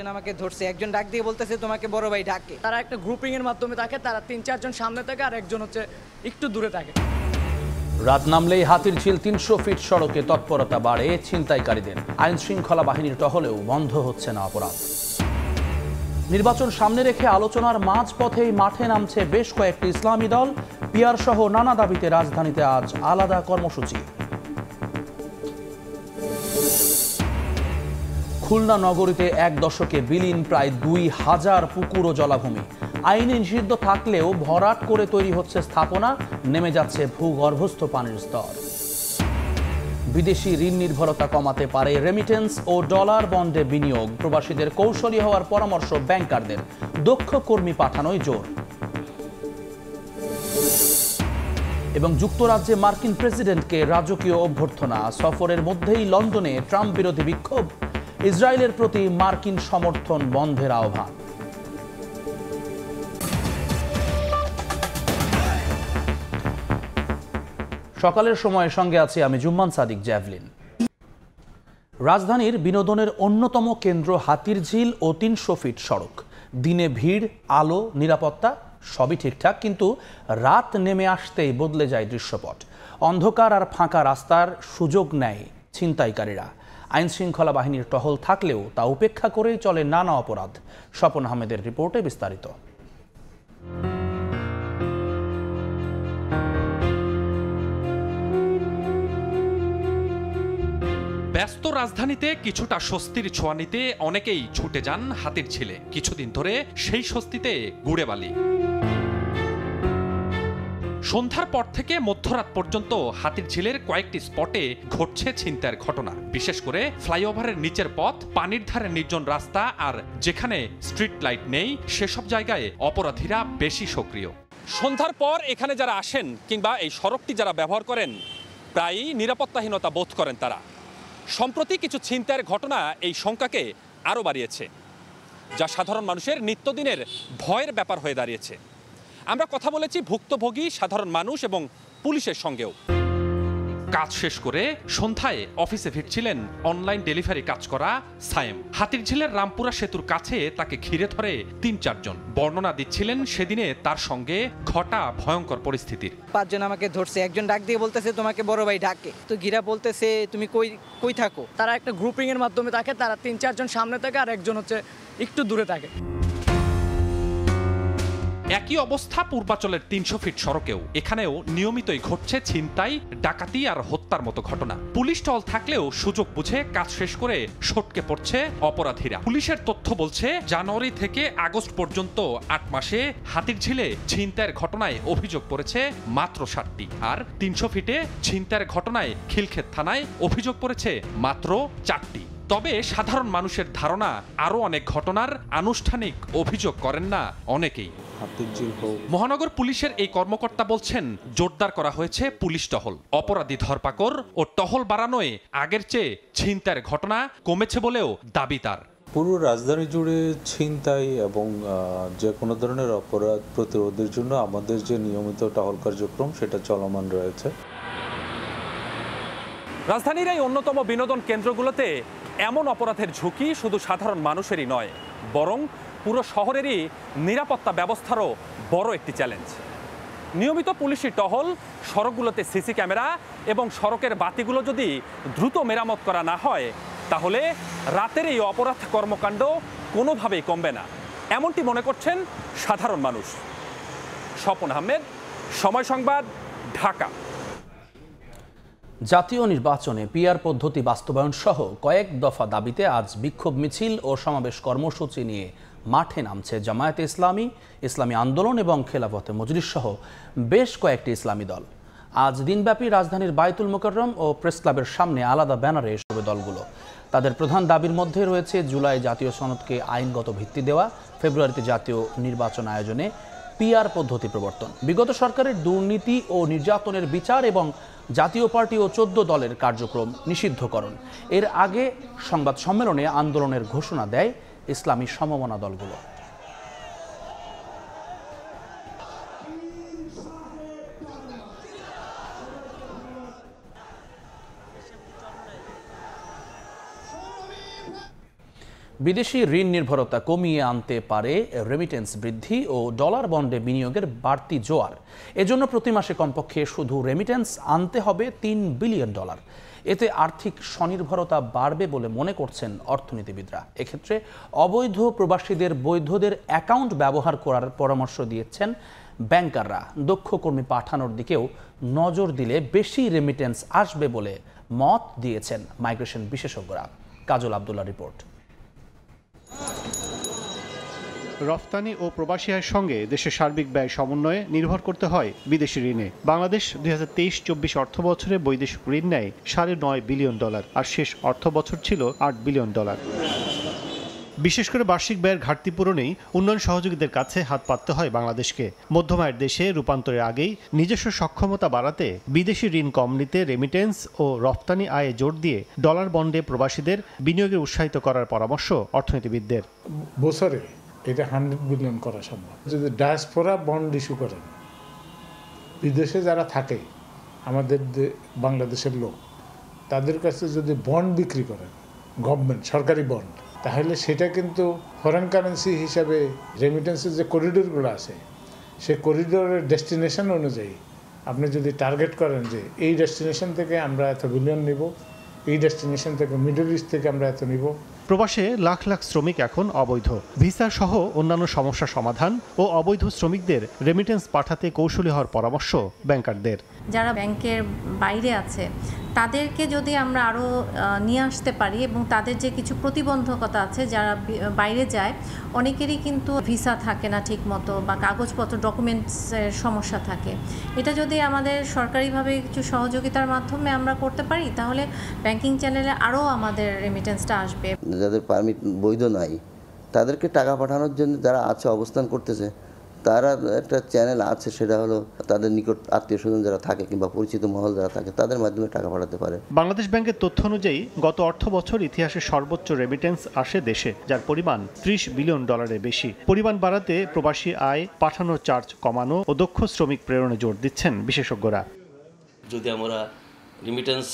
আমাকে ধরছে, একজন ডাক দিয়ে বলতেছে তোমাকে বড় ভাই ডাকে। তারা একটা গ্রুপিং এর মাধ্যমে থাকে, তারা ৩-৪ জন সামনে থাকে আর একজন হচ্ছে একটু দূরে থাকে। রাত নামলেই হাতিরঝিল ৩০০ ফিট সড়কে তৎপরতা বাড়ে ছিনতাইকারীদের। আইন শৃঙ্খলা বাহিনীর টহলেও বন্ধ হচ্ছে না অপরাধ। নির্বাচন সামনে রেখে আলোচনার মাঝপথেই মাঠে নামছে বেশ কয়েকটি ইসলামী দল। পিআর সহ নানা দাবিতে রাজধানীতে আজ আলাদা কর্মসূচি। খুলনা নগরীতে এক দশকে বিলীন প্রায় ২,০০০ পুকুর ও জলাভূমি। আইনে নিষিদ্ধ থাকলেও ভরাট করে তৈরি হচ্ছে স্থাপনা, নেমে যাচ্ছে ভূগর্ভস্থ পানির স্তর। বিদেশি ঋণ নির্ভরতা কমাতে পারে রেমিটেন্স ও ডলার বন্ডে বিনিয়োগ। প্রবাসীদের কৌশলী হওয়ার পরামর্শ ব্যাংকারদের। দক্ষ কর্মী পাঠানোই জোর। এবং যুক্তরাজ্যে মার্কিন প্রেসিডেন্টকে রাজকীয় অভ্যর্থনা। সফরের মধ্যেই লন্ডনে ট্রাম্প বিরোধী বিক্ষোভ। ইসরায়েলের প্রতি মার্কিন সমর্থন বন্ধের আহ্বান। সকালের সময়ের সঙ্গে আছি আমি জুম্মান সাদিক জ্যাভলিন। রাজধানীর বিনোদনের অন্যতম কেন্দ্র হাতিরঝিল ও ৩০০ ফিট সড়ক। দিনে ভিড়, আলো, নিরাপত্তা সবই ঠিকঠাক, কিন্তু রাত নেমে আসতেই বদলে যায় দৃশ্যপট। অন্ধকার আর ফাঁকা রাস্তার সুযোগ নেয় ছিনতাইকারীরা। আইন শৃঙ্খলা বাহিনীর টহল থাকলেও তা উপেক্ষা করেই চলে নানা অপরাধ। স্বপন আহমেদের রিপোর্টে বিস্তারিত। ব্যস্ত রাজধানীতে কিছুটা স্বস্তির ছোঁয়া নিতে অনেকেই ছুটে যান হাতিরঝিলে। কিছুদিন ধরে সেই স্বস্তিতে গুড়ে বালি। সন্ধ্যার পর থেকে মধ্যরাত পর্যন্ত হাতিরঝিলের কয়েকটি স্পটে ঘটছে ছিনতাইয়ের ঘটনা। বিশেষ করে ফ্লাইওভারের নিচের পথ, পানির ধারে নির্জন রাস্তা আর যেখানে স্ট্রিট লাইট নেই সেসব জায়গায় অপরাধীরা বেশি সক্রিয়। সন্ধ্যার পর এখানে যারা আসেন কিংবা এই সড়কটি যারা ব্যবহার করেন প্রায়ই নিরাপত্তাহীনতা বোধ করেন তারা। সম্প্রতি কিছু ছিনতাইয়ের ঘটনা এই শঙ্কাকে আরও বাড়িয়েছে, যা সাধারণ মানুষের নিত্যদিনের ভয়ের ব্যাপার হয়ে দাঁড়িয়েছে। আমরা কথা বলেছি ভুক্তভোগী সাধারণ মানুষ এবং পুলিশের সঙ্গেও। কাজ শেষ করে সন্ধ্যায় অফিসে ফিরছিলেন অনলাইন ডেলিভারি কাজ করা সায়েম। হাতিরঝিলের রামপুরা সেতুর কাছে তাকে ঘিরে ধরে ৩-৪ জন। বর্ণনা দিচ্ছিলেন সেদিনে তার সঙ্গে ঘটা ভয়ঙ্কর পরিস্থিতির। ৫ জন আমাকে ধরছে, একজন ডাক দিয়ে বলতেছে তোমাকে বড় ভাই ডাকে। তো ঘিরা বলতেছে তুমি কই থাকো। তারা একটা গ্রুপিং এর মাধ্যমে থাকে, তারা ৩-৪ জন সামনে থাকে আর একজন হচ্ছে একটু দূরে থাকে। একই অবস্থা পূর্বাচলের ৩০০ ফিট সড়কেও। এখানেও নিয়মিতই ঘটছে ছিনতাই, ডাকাতি আর হত্যার মতো ঘটনা। পুলিশ টহল থাকলেও সুযোগ বুঝে কাজ শেষ করে সটকে পড়ছে অপরাধীরা। পুলিশের তথ্য বলছে জানুয়ারি থেকে আগস্ট পর্যন্ত ৮ মাসে হাতিরঝিলে ছিনতাইয়ের ঘটনায় অভিযোগ পড়েছে মাত্র ৭টি। আর ৩০০ ফিটে ছিনতাইয়ের ঘটনায় খিলক্ষেত থানায় অভিযোগ পড়েছে মাত্র ৪টি। তবে সাধারণ মানুষের ধারণা আরও অনেক ঘটনার আনুষ্ঠানিক অভিযোগ করেন না অনেকেই। মহানগর পুলিশের এই কর্মকর্তা বলছেন জোরদার করা হয়েছে পুলিশ টহল। অপরাধী ধরপাকড় ও টহল বাড়ানোয় আগের চেয়ে ছিনতাইয়ের ঘটনা কমেছে বলেও দাবি তার। পুরো রাজধানী জুড়ে ছিনতাই এবং যে কোনো ধরনের অপরাধ প্রতিরোধের জন্য আমাদের যে নিয়মিত টহল কার্যক্রম সেটা চলমান রয়েছে। রাজধানীর এই অন্যতম বিনোদন কেন্দ্রগুলোতে এমন অপরাধের ঝুঁকি শুধু সাধারণ মানুষেরই নয়, বরং পুরো শহরেরই নিরাপত্তা ব্যবস্থারও বড় একটি চ্যালেঞ্জ। নিয়মিত পুলিশি টহল, সড়কগুলোতে সিসি ক্যামেরা এবং সড়কের বাতিগুলো যদি দ্রুত মেরামত করা না হয় তাহলে রাতের এই অপরাধ কর্মকাণ্ড কোনোভাবেই কমবে না, এমনটি মনে করছেন সাধারণ মানুষ। স্বপন আহমেদ, সময় সংবাদ, ঢাকা। জাতীয় নির্বাচনে পিআর পদ্ধতি বাস্তবায়ন সহ কয়েক দফা দাবিতে আজ বিক্ষোভ মিছিল ও সমাবেশ কর্মসূচি নিয়ে মাঠে নামছে জামায়াতে ইসলামী, ইসলামী আন্দোলন এবং খেলাফতে মজলিস সহ বেশ কয়েকটি ইসলামী দল। আজ দিনব্যাপী রাজধানীর বায়তুল মোকাররম ও প্রেস ক্লাবের সামনে আলাদা ব্যানারে এসবে দলগুলো। তাদের প্রধান দাবির মধ্যে রয়েছে জুলাই জাতীয় সনদকে আইনগত ভিত্তি দেওয়া, ফেব্রুয়ারিতে জাতীয় নির্বাচন আয়োজনে পিআর পদ্ধতি প্রবর্তন, বিগত সরকারের দুর্নীতি ও নির্যাতনের বিচার এবং জাতীয় পার্টি ও 14 দলের কার্যক্রম নিষিদ্ধকরণ। এর আগে সংবাদ সম্মেলনে আন্দোলনের ঘোষণা দেয় ইসলামী সমমনা দলগুলো। বিদেশি ঋণ নির্ভরতা কমিয়ে আনতে পারে রেমিটেন্স বৃদ্ধি ও ডলার বন্ডে বিনিয়োগের বাড়তি জোয়ার। এজন্য প্রতি মাসে কমপক্ষে শুধু রেমিটেন্স আনতে হবে $3 বিলিয়ন। এতে আর্থিক স্বনির্ভরতা বাড়বে বলে মনে করছেন অর্থনীতিবিদরা। এক্ষেত্রে অবৈধ প্রবাসীদের বৈধদের অ্যাকাউন্ট ব্যবহার করার পরামর্শ দিয়েছেন ব্যাংকাররা। দক্ষ কর্মী পাঠানোর দিকেও নজর দিলে বেশি রেমিটেন্স আসবে বলে মত দিয়েছেন মাইগ্রেশন বিশেষজ্ঞরা। কাজল আব্দুল্লাহ রিপোর্ট। রফতানি ও প্রবাসী আয়ের সঙ্গে দেশের সার্বিক ব্যয় সমন্বয়ে নির্ভর করতে হয় বিদেশি ঋণে। বাংলাদেশ 2023-24 অর্থ বছরে বৈদেশিক ঋণ নেয় $9.5 বিলিয়ন, আর শেষ অর্থ বছর ছিল $8 বিলিয়ন। বিশেষ করে বার্ষিক ব্যয়ের ঘাটতি পূরণেই উন্নয়ন সহযোগীদের কাছে হাত পাততে হয় বাংলাদেশকে। মধ্যম আয়ের দেশে রূপান্তরের আগেই নিজস্ব সক্ষমতা বাড়াতে বিদেশি ঋণ কম নিতে রেমিটেন্স ও রফতানি আয়ে জোর দিয়ে ডলার বন্ডে প্রবাসীদের বিনিয়োগে উৎসাহিত করার পরামর্শ অর্থনীতিবিদদের। বছরে এটা 100 বিলিয়ন করা সম্ভব যদি ডায়াসপোরা বন্ড ইস্যু করেন। বিদেশে যারা থাকে আমাদের বাংলাদেশের লোক, তাদের কাছে যদি বন্ড বিক্রি করেন, গভর্নমেন্ট সরকারি বন্ড, তাহলে সেটা কিন্তু ফরেন কারেন্সি হিসাবে রেমিটেন্সের যে করিডোরগুলো আছে, সেই করিডোরের ডেস্টিনেশন অনুযায়ী আপনি যদি টার্গেট করেন যে এই ডেস্টিনেশন থেকে আমরা এত বিলিয়ন নিব, এই ডেস্টিনেশন থেকে মিডল ইস্ট থেকে আমরা এত নিব। প্রবাসে লাখ লাখ শ্রমিক এখন অবৈধ। ভিসা সহ অন্যান্য সমস্যা সমাধান ও অবৈধ শ্রমিকদের রেমিটেন্স পাঠাতে কৌশলী হওয়ার পরামর্শ ব্যাংকারদের। যারা ব্যাংকের বাইরে আছে তাদেরকে যদি আমরা আরও নিয়ে আসতে পারি এবং তাদের যে কিছু প্রতিবন্ধকতা আছে, যারা বাইরে যায় অনেকেরই কিন্তু ভিসা থাকে না ঠিকমতো বা কাগজপত্র ডকুমেন্টসের সমস্যা থাকে, এটা যদি আমাদের সরকারিভাবে কিছু সহযোগিতার মাধ্যমে আমরা করতে পারি তাহলে ব্যাংকিং চ্যানেলে আরও আমাদের রেমিটেন্সটা আসবে। যাদের পারমিট বৈধ নাই তাদেরকে টাকা পাঠানোর জন্য যারা আছে অবস্থান করতেছে, তারা একটা চ্যানেল আছে, সেটা হলো তাদের নিকট আত্মীয় স্বজন যারা থাকে কিংবা পরিচিত মহল যারা থাকে তাদের মাধ্যমে টাকা পাঠাতে পারে। বাংলাদেশ ব্যাংকের তথ্য অনুযায়ী গত অর্থ বছর ইতিহাসে সর্বোচ্চ রেমিটেন্স আসে দেশে, যার পরিমাণ $30 বিলিয়ন বেশি। পরিমাণ বাড়াতে প্রবাসী আয়, পাঠানোর চার্জ কমানো ও দক্ষ শ্রমিক প্রেরণে জোর দিচ্ছেন বিশেষজ্ঞরা। যদি আমরা রেমিটেন্স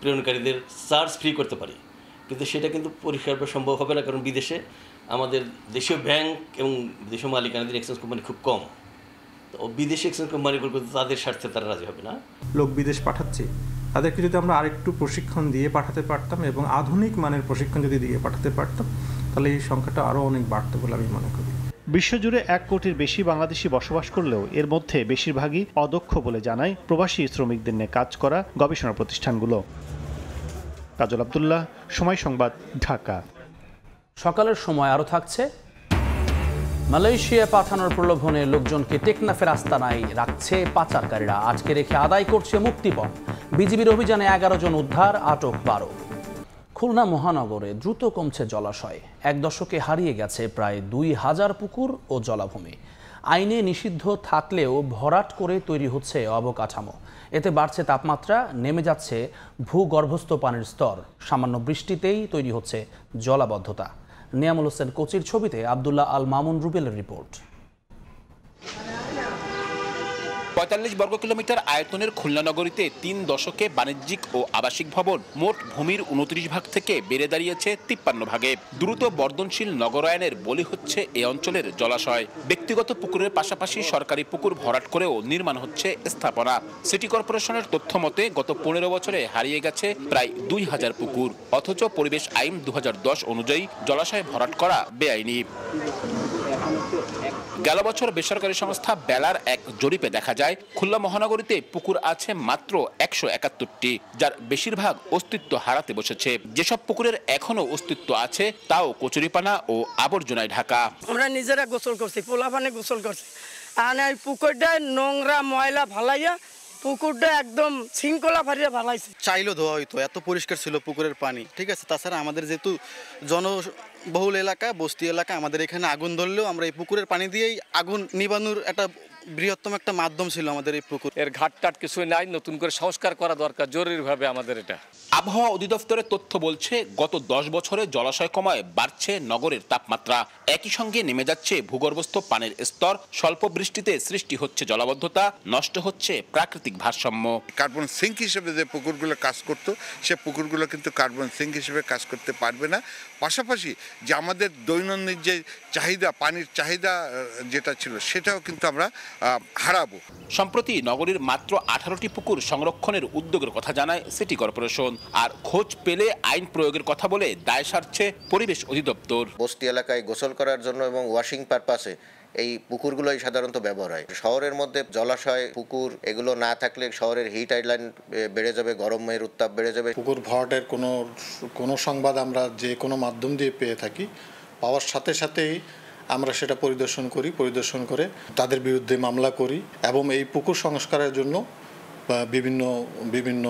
প্রেরণকারীদের চার্জ ফ্রি করতে পারি, কিন্তু সেটা কিন্তু পরিষ্কারভাবে সম্ভব হবে না, কারণ বিদেশে আমাদের দেশীয় ব্যাংক এবং দেশীয় মালিকানাধীন এক্সচেঞ্জ কোম্পানি খুব কম। তো বিদেশি এক্সচেঞ্জ কোম্পানিগুলো তাদের স্বার্থে তারা রাজি হবে না। লোক বিদেশ পাঠাচ্ছে, তাদেরকে যদি আমরা আরেকটু প্রশিক্ষণ দিয়ে পাঠাতে পারতাম এবং আধুনিক মানের প্রশিক্ষণ যদি দিয়ে পাঠাতে পারতাম, তাহলে এই সংখ্যাটা আরও অনেক বাড়তো বলে আমি মনে করি। বিশ্বজুড়ে 1 কোটির বেশি বাংলাদেশি বসবাস করলেও এর মধ্যে বেশিরভাগই অদক্ষ বলে জানায় প্রবাসী শ্রমিকদের নিয়ে কাজ করা গবেষণা প্রতিষ্ঠানগুলো। কাজল আব্দুল্লাহ, সময় সংবাদ, ঢাকা। সকালের সময় আরও থাকছে। মালয়েশিয়া পাঠানোর প্রলোভনে লোকজনকে টেকনাফের আস্তানায় রাখছে পাচারকারীরা। আজকে রেখে আদায় করছে মুক্তিপণ। বিজিবির অভিযানে 11 জন উদ্ধার, আটক 12। খুলনা মহানগরে দ্রুত কমছে জলাশয়। 1 দশকে হারিয়ে গেছে প্রায় 2000 পুকুর ও জলাভূমি। আইনে নিষিদ্ধ থাকলেও ভরাট করে তৈরি হচ্ছে অবকাঠামো। এতে বাড়ছে তাপমাত্রা, নেমে যাচ্ছে ভূগর্ভস্থ পানির স্তর। সামান্য বৃষ্টিতেই তৈরি হচ্ছে জলাবদ্ধতা। নিয়ামুল হোসেন কোচির ছবিতে আব্দুল্লাহ আল মামুন রুবেলের রিপোর্ট। 45 বর্গ কিলোমিটার আয়তনের খুলনা নগরীতে 3 দশকে বাণিজ্যিক ও আবাসিক ভবন মোট ভূমির 29 ভাগ থেকে বেড়ে দাঁড়িয়েছে 53 ভাগে। দ্রুত বর্ধনশীল নগরায়নের বলি হচ্ছে এ অঞ্চলের জলাশয়। ব্যক্তিগত পুকুরের পাশাপাশি সরকারি পুকুর ভরাট করেও নির্মাণ হচ্ছে স্থাপনা। সিটি কর্পোরেশনের তথ্য মতে গত 15 বছরে হারিয়ে গেছে প্রায় 2000 পুকুর, অথচ পরিবেশ আইন 2010 অনুযায়ী জলাশয় ভরাট করা বেআইনি। গেল বছর বেসরকারি সংস্থা বেলার এক জরিপে দেখা যায় খুলনা মহানগরীতে পুকুর আছে মাত্র 171টি, যার বেশিরভাগ অস্তিত্ব হারাতে বসেছে। যেসব পুকুরের এখনো অস্তিত্ব আছে তাও কচুরিপানা ও আবর্জনায় ঢাকা। আমরা নিজেরা গোসল করছি, পোলাপানে গোসল করছি, আর এই পুকুরটা নোংরা ময়লা ফালাইয়া পুকুরটা একদম শৃঙ্খলা ফারিয়ে ফালাইছে। চাইলেও ধোয়া হইতো, এত পরিষ্কার ছিল পুকুরের পানি, ঠিক আছে। তাছাড়া আমাদের যেহেতু জনবহুল এলাকা, বস্তি এলাকা, আমাদের এখানে আগুন ধরলেও আমরা এই পুকুরের পানি দিয়েই আগুন নিবানোর একটা বৃহত্তম একটা মাধ্যম ছিল আমাদের এই পুকুর। এর ঘাটটাট কিছুই নাই, নতুন করে সংস্কার করা দরকার জরুরিভাবে আমাদের। এটা আবহাওয়া অধিদপ্তরের তথ্য বলছে গত 10 বছরে জলাশয় কমায় বাড়ছে নগরের তাপমাত্রা। একই সঙ্গে নেমে যাচ্ছে ভূগর্ভস্থ পানির স্তর। স্বল্প বৃষ্টিতে সৃষ্টি হচ্ছে জলাবদ্ধতা, নষ্ট হচ্ছে প্রাকৃতিক ভারসাম্য। কার্বন সিঙ্ক হিসেবে যে পুকুরগুলো কাজ করতো, সে পুকুরগুলো কিন্তু কার্বন সিঙ্ক হিসেবে কাজ করতে পারবে না। পাশাপাশি যে আমাদের দৈনন্দিন যে চাহিদা, পানির চাহিদা যেটা ছিল সেটাও কিন্তু আমরা হারাবো। সম্প্রতি নগরীর মাত্র 18টি পুকুর সংরক্ষণের উদ্যোগের কথা জানায় সিটি কর্পোরেশন, আর খোঁজ পেলে আইন প্রয়োগের কথা বলে দায় সারছে পরিবেশ অধিদপ্তর। বস্তি এলাকায় গোসল করার জন্য এবং ওয়াশিং পারপাসে এই পুকুরগুলোই সাধারণত ব্যবহার হয়। শহরের মধ্যে জলাশয়, পুকুর এগুলো না থাকলে শহরের হিট আইল্যান্ড বেড়ে যাবে, গরমের উত্তাপ বেড়ে যাবে। পুকুর ভরাটের কোনো সংবাদ আমরা যে কোনো মাধ্যম দিয়ে পেয়ে থাকি, পাওয়ার সাথে সাথেই আমরা সেটা পরিদর্শন করে তাদের বিরুদ্ধে মামলা করি এবং এই পুকুর সংস্কারের জন্য বিভিন্ন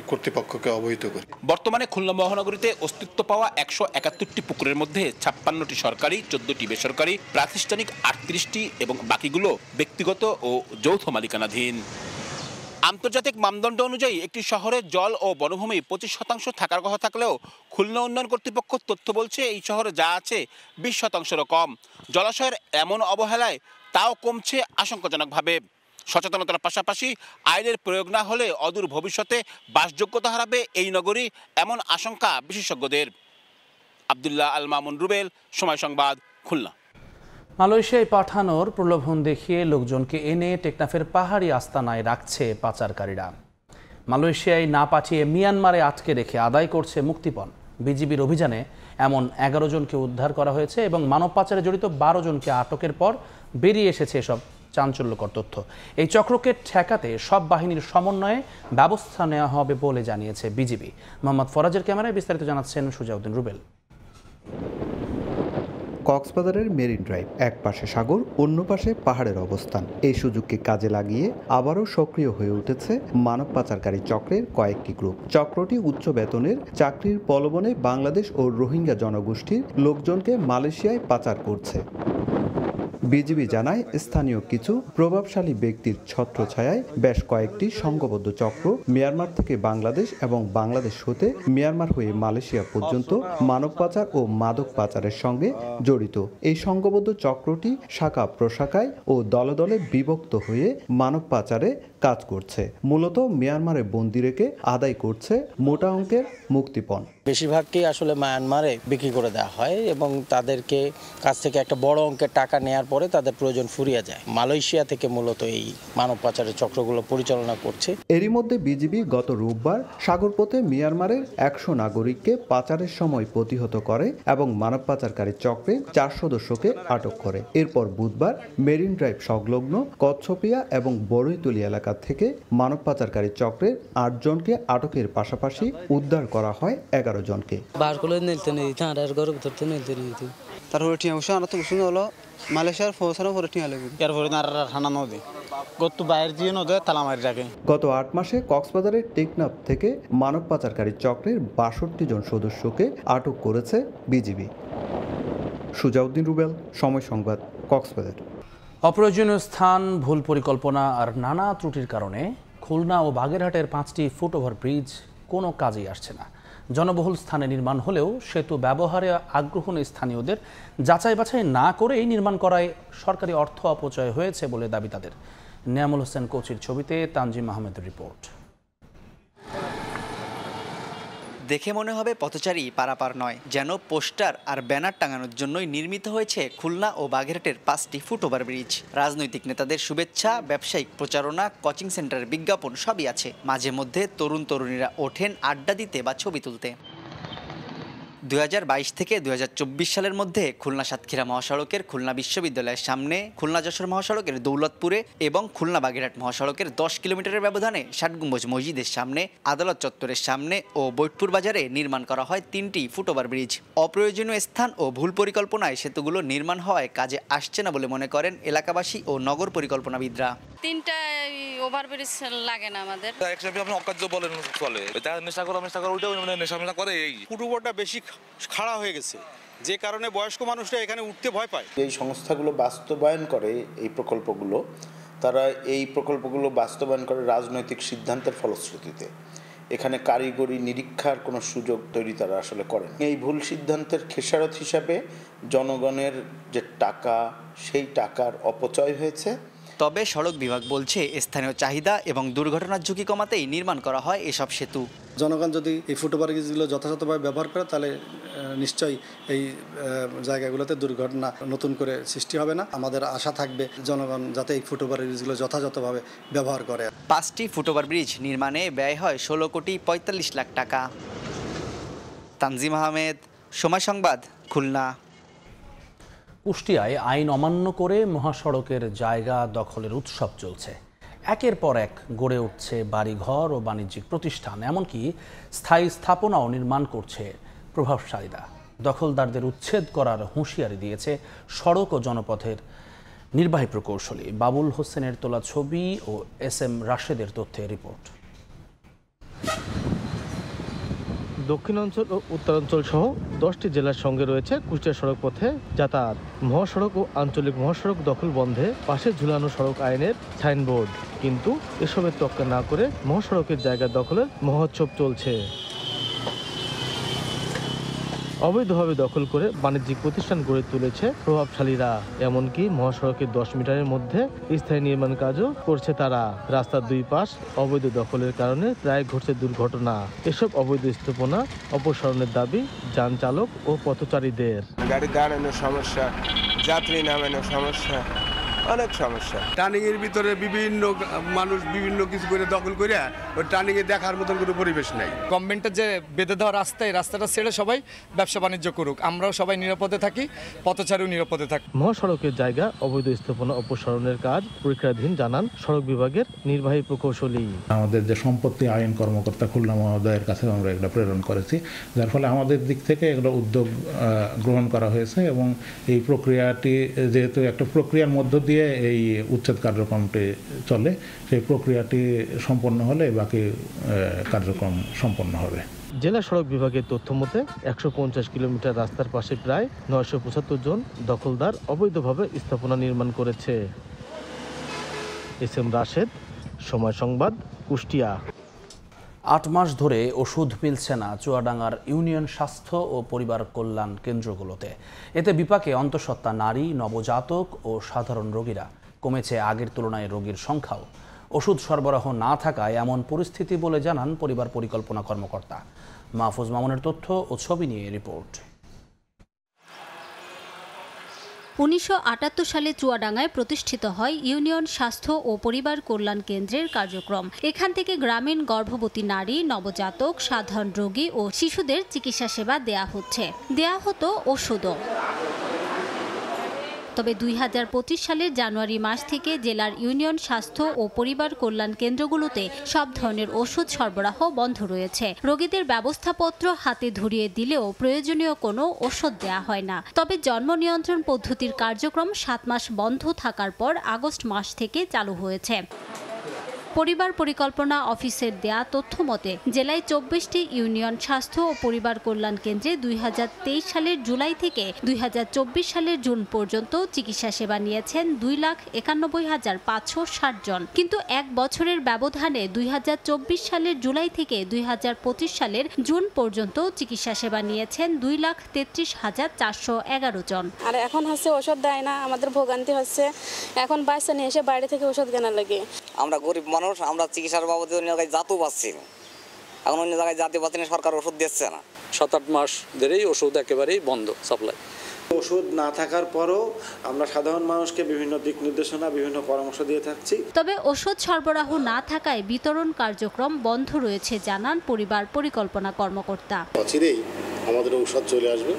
কর্তৃপক্ষকে অবহিত করি। বর্তমানে খুলনা মহানগরীতে অস্তিত্ব পাওয়া 171টি পুকুরের মধ্যে 56টি সরকারি, 14টি বেসরকারি, প্রাতিষ্ঠানিক 38টি এবং বাকিগুলো ব্যক্তিগত ও যৌথ মালিকানাধীন। আন্তর্জাতিক মানদণ্ড অনুযায়ী একটি শহরের জল ও বনভূমি 25% থাকার কথা থাকলেও খুলনা উন্নয়ন কর্তৃপক্ষ তথ্য বলছে এই শহরে যা আছে 20%-এরও কম। জলাশয়ের এমন অবহেলায় তাও কমছে আশঙ্কাজনকভাবে। সচেতনতার পাশাপাশি আইনের প্রয়োগ না হলে অদূর ভবিষ্যতে বাসযোগ্যতা হারাবে এই নগরী, এমন আশঙ্কা বিশেষজ্ঞদের। আব্দুল্লাহ আল মামুন রুবেল, সময় সংবাদ, খুলনা। মালয়েশিয়ায় পাঠানোর প্রলোভন দেখিয়ে লোকজনকে এনে টেকনাফের পাহাড়ি আস্তানায় রাখছে পাচারকারীরা। মালয়েশিয়ায় না পাঠিয়ে মিয়ানমারে আটকে রেখে আদায় করছে মুক্তিপণ। বিজিবির অভিযানে এমন 11 জনকে উদ্ধার করা হয়েছে এবং মানব পাচারে জড়িত 12 জনকে আটকের পর বেরিয়ে এসেছে এসব চাঞ্চল্যকর তথ্য। এই চক্রকে ঠেকাতে সব বাহিনীর সমন্বয়ে ব্যবস্থা নেওয়া হবে বলে জানিয়েছে বিজিবি। মোহাম্মদ ফরাজের ক্যামেরায় বিস্তারিত জানাচ্ছেন সুজাউদ্দিন রুবেল। কক্সবাজারের মেরিন ড্রাইভ, এক পাশে সাগর, অন্য পাশে পাহাড়ের অবস্থান। এই সুযোগকে কাজে লাগিয়ে আবারও সক্রিয় হয়ে উঠেছে মানব পাচারকারী চক্রের কয়েকটি গ্রুপ। চক্রটি উচ্চ বেতনের চাকরির প্রলোভনে বাংলাদেশ ও রোহিঙ্গা জনগোষ্ঠীর লোকজনকে মালয়েশিয়ায় পাচার করছে। বিজিবি জানায়, স্থানীয় কিছু প্রভাবশালী ব্যক্তির ছত্রছায়ায় বেশ কয়েকটি সংঘবদ্ধ চক্র মিয়ানমার থেকে বাংলাদেশ এবং বাংলাদেশ হতে মিয়ানমার হয়ে মালয়েশিয়া পর্যন্ত মানব পাচার ও মাদক পাচারের সঙ্গে জড়িত। এই সংঘবদ্ধ চক্রটি শাখা প্রশাখায় ও দলে দলে বিভক্ত হয়ে মানব পাচারে কাজ করছে। মূলত মিয়ানমারে বন্দি রেখে আদায় করছে মোটা অঙ্কের মুক্তিপণ। বেশিরভাগটি আসলে মায়ানমারে বিক্রি করে দেওয়া হয় এবং তাদেরকে কাছ থেকে একটা বড় অঙ্কের টাকা নেয়ার পরে তাদের প্রয়োজন ফুরিয়ে যায়। মালয়েশিয়া থেকে মূলত এই মানব পাচারের চক্রগুলো পরিচালনা করছে। এরই মধ্যে বিজিবি গত রোববার সাগরপথে মিয়ানমারের 100 নাগরিককে পাচারের সময় প্রতিহত করে এবং মানব পাচারকারী চক্রে 4 সদস্যকে আটক করে। এরপর বুধবার মেরিন ড্রাইভ সংলগ্ন কচ্ছপিয়া এবং বড়ইতলি এলাকা থেকে মানব পাচারকারী চক্রের 8 জনকে আটকের পাশাপাশি উদ্ধার করা হয় 11 জনকে। তারপরে টিয়া বসে আনা তো শুনে হলো মালয়েশিয়ার পৌঁছানো পরে টিয়া লেগে এরপরে নারা ঠান্ডা নদী গত বাইরে দিয়ে নদী তালামারি রাখে। গত 8 মাসে কক্সবাজারের টেকনাফ থেকে মানব পাচারকারী চক্রের 62 জন সদস্যকে আটক করেছে বিজিবি। সুজাউদ্দিন রুবেল, সময় সংবাদ, কক্সবাজার। অপ্রয়োজনীয় স্থান, ভুল পরিকল্পনা আর নানা ত্রুটির কারণে খুলনা ও বাগেরহাটের 5টি ফুটওভার ব্রিজ কোনো কাজেই আসছে না। জনবহুল স্থানে নির্মাণ হলেও সেতু ব্যবহারে আগ্রহ নেই স্থানীয়দের। যাচাই বাছাই না করেই নির্মাণ করায় সরকারি অর্থ অপচয় হয়েছে বলে দাবি তাদের। নিয়ামুল হোসেন কোচির ছবিতে তানজিম আহমেদের রিপোর্ট। দেখে মনে হবে পথচারী পারাপার নয়, যেন পোস্টার আর ব্যানার টাঙানোর জন্যই নির্মিত হয়েছে খুলনা ও বাগেরহাটের 5টি ফুটওভার ব্রিজ। রাজনৈতিক নেতাদের শুভেচ্ছা, ব্যবসায়িক প্রচারণা, কোচিং সেন্টারের বিজ্ঞাপন সবই আছে। মাঝে মধ্যে তরুণ তরুণীরা ওঠেন আড্ডা দিতে বা ছবি তুলতে। 2022 থেকে 2024 সালের মধ্যে খুলনা সাতক্ষীরা মহাসড়কের খুলনা বিশ্ববিদ্যালয়ের সামনে, খুলনা যশোর মহাসড়কের দৌলতপুরে এবং খুলনা বাগেরহাট মহাসড়কের 10 কিলোমিটারের ব্যবধানে 60 গম্বুজ মসজিদের সামনে, আদালত চত্বরের সামনে ও বৈঠপুর বাজারে নির্মাণ করা হয় 3টি ফুটওভার ব্রিজ। অপ্রয়োজনীয় স্থান ও ভুল পরিকল্পনায় সেতুগুলো নির্মাণ হওয়ায় কাজে আসছে না বলে মনে করেন এলাকাবাসী ও নগর পরিকল্পনাবিদরা। 3টা ওভারব্রিজ লাগে না আমাদের। আপনি অকার্য বলেন চলে, নেশা করে ওইটাও নেশা করে। এই ফুটওভারটা বেশি খাড়া হয়ে গেছে, যে কারণে বয়স্ক মানুষরা এখানে উঠতে ভয় পায়। এই সংস্থাগুলো বাস্তবায়ন করে এই প্রকল্পগুলো, তারা এই প্রকল্পগুলো বাস্তবায়ন করে রাজনৈতিক সিদ্ধান্তের ফলশ্রুতিতে। এখানে কারিগরি নিরীক্ষার কোনো সুযোগ তৈরি তারা আসলে করেন। এই ভুল সিদ্ধান্তের খেসারত হিসাবে জনগণের যে টাকা, সেই টাকার অপচয় হয়েছে। তবে সড়ক বিভাগ বলছে স্থানীয় চাহিদা এবং দুর্ঘটনার ঝুঁকি কমাতেই নির্মাণ করা হয় এসব সেতু। জনগণ যদি এই ফুটওভারগুলো যথাযথভাবে ব্যবহার করে তাহলে নিশ্চয়ই এই জায়গাগুলোতে দুর্ঘটনা নতুন করে সৃষ্টি হবে না। আমাদের আশা থাকবে জনগণ যাতে এই ফুটওভার ব্রিজগুলো যথাযথভাবে ব্যবহার করে। 5টি ফুটওভার ব্রিজ নির্মাণে ব্যয় হয় 16,45 লাখ টাকা। তানজিম আহমেদ, সময় সংবাদ, খুলনা। কুষ্টিয়ায় আইন অমান্য করে মহাসড়কের জায়গা দখলের উৎসব চলছে। একের পর এক গড়ে উঠছে বাড়িঘর ও বাণিজ্যিক প্রতিষ্ঠান, এমনকি স্থায়ী স্থাপনাও নির্মাণ করছে প্রভাবশালীরা। দখলদারদের উচ্ছেদ করার হুঁশিয়ারি দিয়েছে সড়ক ও জনপথের নির্বাহী প্রকৌশলী। বাবুল হোসেনের তোলা ছবি ও SM রাশেদের তথ্যে রিপোর্ট। দক্ষিণাঞ্চল ও উত্তরাঞ্চল সহ 10টি জেলার সঙ্গে রয়েছে কুষ্টিয়া সড়ক পথে যাতায়াত। মহাসড়ক ও আঞ্চলিক মহাসড়ক দখল বন্ধে পাশে ঝুলানো সড়ক আইনের সাইনবোর্ড, কিন্তু এসবের তোয়াক্কা না করে মহাসড়কের জায়গা দখলের মহোৎসব চলছে। অবৈধভাবে দখল করে বাণিজ্যিক প্রতিষ্ঠান গড়ে তুলেছে প্রভাবশালীরা, এমনকি মহাসড়কের 10 মিটারের মধ্যে স্থায়ী নির্মাণ কাজও করছে তারা। রাস্তার দুই পাশ অবৈধ দখলের কারণে প্রায় ঘটছে দুর্ঘটনা। এসব অবৈধ স্থাপনা অপসারণের দাবি যান চালক ও পথচারীদের। গাড়ি দাঁড়ানোর সমস্যা, যাত্রী নামানোর সমস্যা, অনেক সমস্যা। টার্নিং এর ভিতরে বিভিন্ন মানুষ বিভিন্ন কিছু করে দখল করে ওই টার্নিং এ দেখার মতন কোনো পরিবেশ নাই। গভর্নমেন্টের যে বেঁধে দেওয়া রাস্তাটা ছেড়ে সবাই ব্যবসা বাণিজ্য করুক, আমরাও সবাই নিরাপদে থাকি, পথচারীও নিরাপদে থাকি। মহাসড়কের জায়গা অবৈধ স্থাপনা অপসারণের কাজ পরীক্ষাধীন, জানান সড়ক বিভাগের নির্বাহী প্রকৌশলী। আমাদের যে সম্পত্তি আইন কর্মকর্তা খুলনা মহোদয়ের কাছে আমরা এগুলো প্রেরণ করেছি, যার ফলে আমাদের দিক থেকে এগুলো উদ্যোগ গ্রহণ করা হয়েছে এবং এই প্রক্রিয়াটি যেহেতু একটা প্রক্রিয়ার মধ্য দিয়ে এই উচ্ছেদ কার্যক্রমটি চলে, সেই প্রক্রিয়াটি সম্পন্ন হলে বাকি কার্যক্রম সম্পন্ন হবে। জেলা সড়ক বিভাগের তথ্য মতে 150 কিলোমিটার রাস্তার পাশে প্রায় 975 জন দখলদার অবৈধভাবে স্থাপনা নির্মাণ করেছে। SM রাশেদ, সময় সংবাদ, কুষ্টিয়া। 8 মাস ধরে ওষুধ মিলছে না চুয়াডাঙ্গার ইউনিয়ন স্বাস্থ্য ও পরিবার কল্যাণ কেন্দ্রগুলোতে। এতে বিপাকে অন্তঃসত্ত্বা নারী, নবজাতক ও সাধারণ রোগীরা। কমেছে আগের তুলনায় রোগীর সংখ্যাও। ওষুধ সরবরাহ না থাকায় এমন পরিস্থিতি বলে জানান পরিবার পরিকল্পনা কর্মকর্তা। মাহফুজ মামুনের তথ্য ও ছবি নিয়ে রিপোর্ট। 1978 সালে চুয়াডাঙ্গায় প্রতিষ্ঠিত হয় ইউনিয়ন স্বাস্থ্য ও পরিবার কল্যাণ কেন্দ্রের কার্যক্রম। এখান থেকে গ্রামীণ গর্ভবতী নারী, নবজাতক, সাধারণ রোগী ও শিশুদের চিকিৎসা সেবা দেয়া হতো ওষুধও। তবে 2025 সালের জানুয়ারি মাস থেকে জেলার ইউনিয়ন স্বাস্থ্য ও পরিবার কল্যাণ কেন্দ্রগুলোতে সব ধরনের ওষুধ সরবরাহ বন্ধ রয়েছে। রোগীদের ব্যবস্থাপত্র হাতে ধরিয়ে দিলেও প্রয়োজনীয় কোনো ওষুধ দেয়া হয় না। তবে জন্ম নিয়ন্ত্রণ পদ্ধতির কার্যক্রম 7 মাস বন্ধ থাকার পর আগস্ট মাস থেকে চালু হয়েছে। পরিবার পরিকল্পনা অফিসের দেয়া তথ্য মতে জেলায় 24টি ইউনিয়ন স্বাস্থ্য ও পরিবার কল্যাণ কেন্দ্রে 2023 সালের জুলাই থেকে 2024 সালের জুন পর্যন্ত চিকিৎসা সেবা নিয়েছেন 2,91,560 জন। কিন্তু এক বছরের ব্যবধানে 2024 সালের জুলাই থেকে 2025 সালের জুন পর্যন্ত চিকিৎসা সেবা নিয়েছেন 2,33,411 জন। আর এখন হচ্ছে ওষুধ দেয় না, আমাদের ভোগান্তি হচ্ছে। এখন বাচ্চা নিয়ে এসে বাইরে থেকে ওষুধ কেনা লাগে। আমরা গরিব মানুষ, আমরা চিকিৎসার বাবদে অন্য জায়গায় যাতেও পাচ্ছি না, এখন অন্য জায়গায় যাতে পাচ্ছি না, সরকার ওষুধ দিচ্ছে না। 7-8 মাস ধরেই ওষুধ একেবারেই বন্ধ সাপ্লাই। ওষুধ না থাকার পরও আমরা সাধারণ মানুষকে বিভিন্ন দিক নির্দেশনা, বিভিন্ন পরামর্শ দিয়ে থাকছি। তবে ওষুধ সরবরাহ না থাকায় বিতরণ কার্যক্রম বন্ধ রয়েছে, জানান পরিবার পরিকল্পনা কর্মকর্তা। অচিরেই আমাদের ঔষধ চলে আসবে,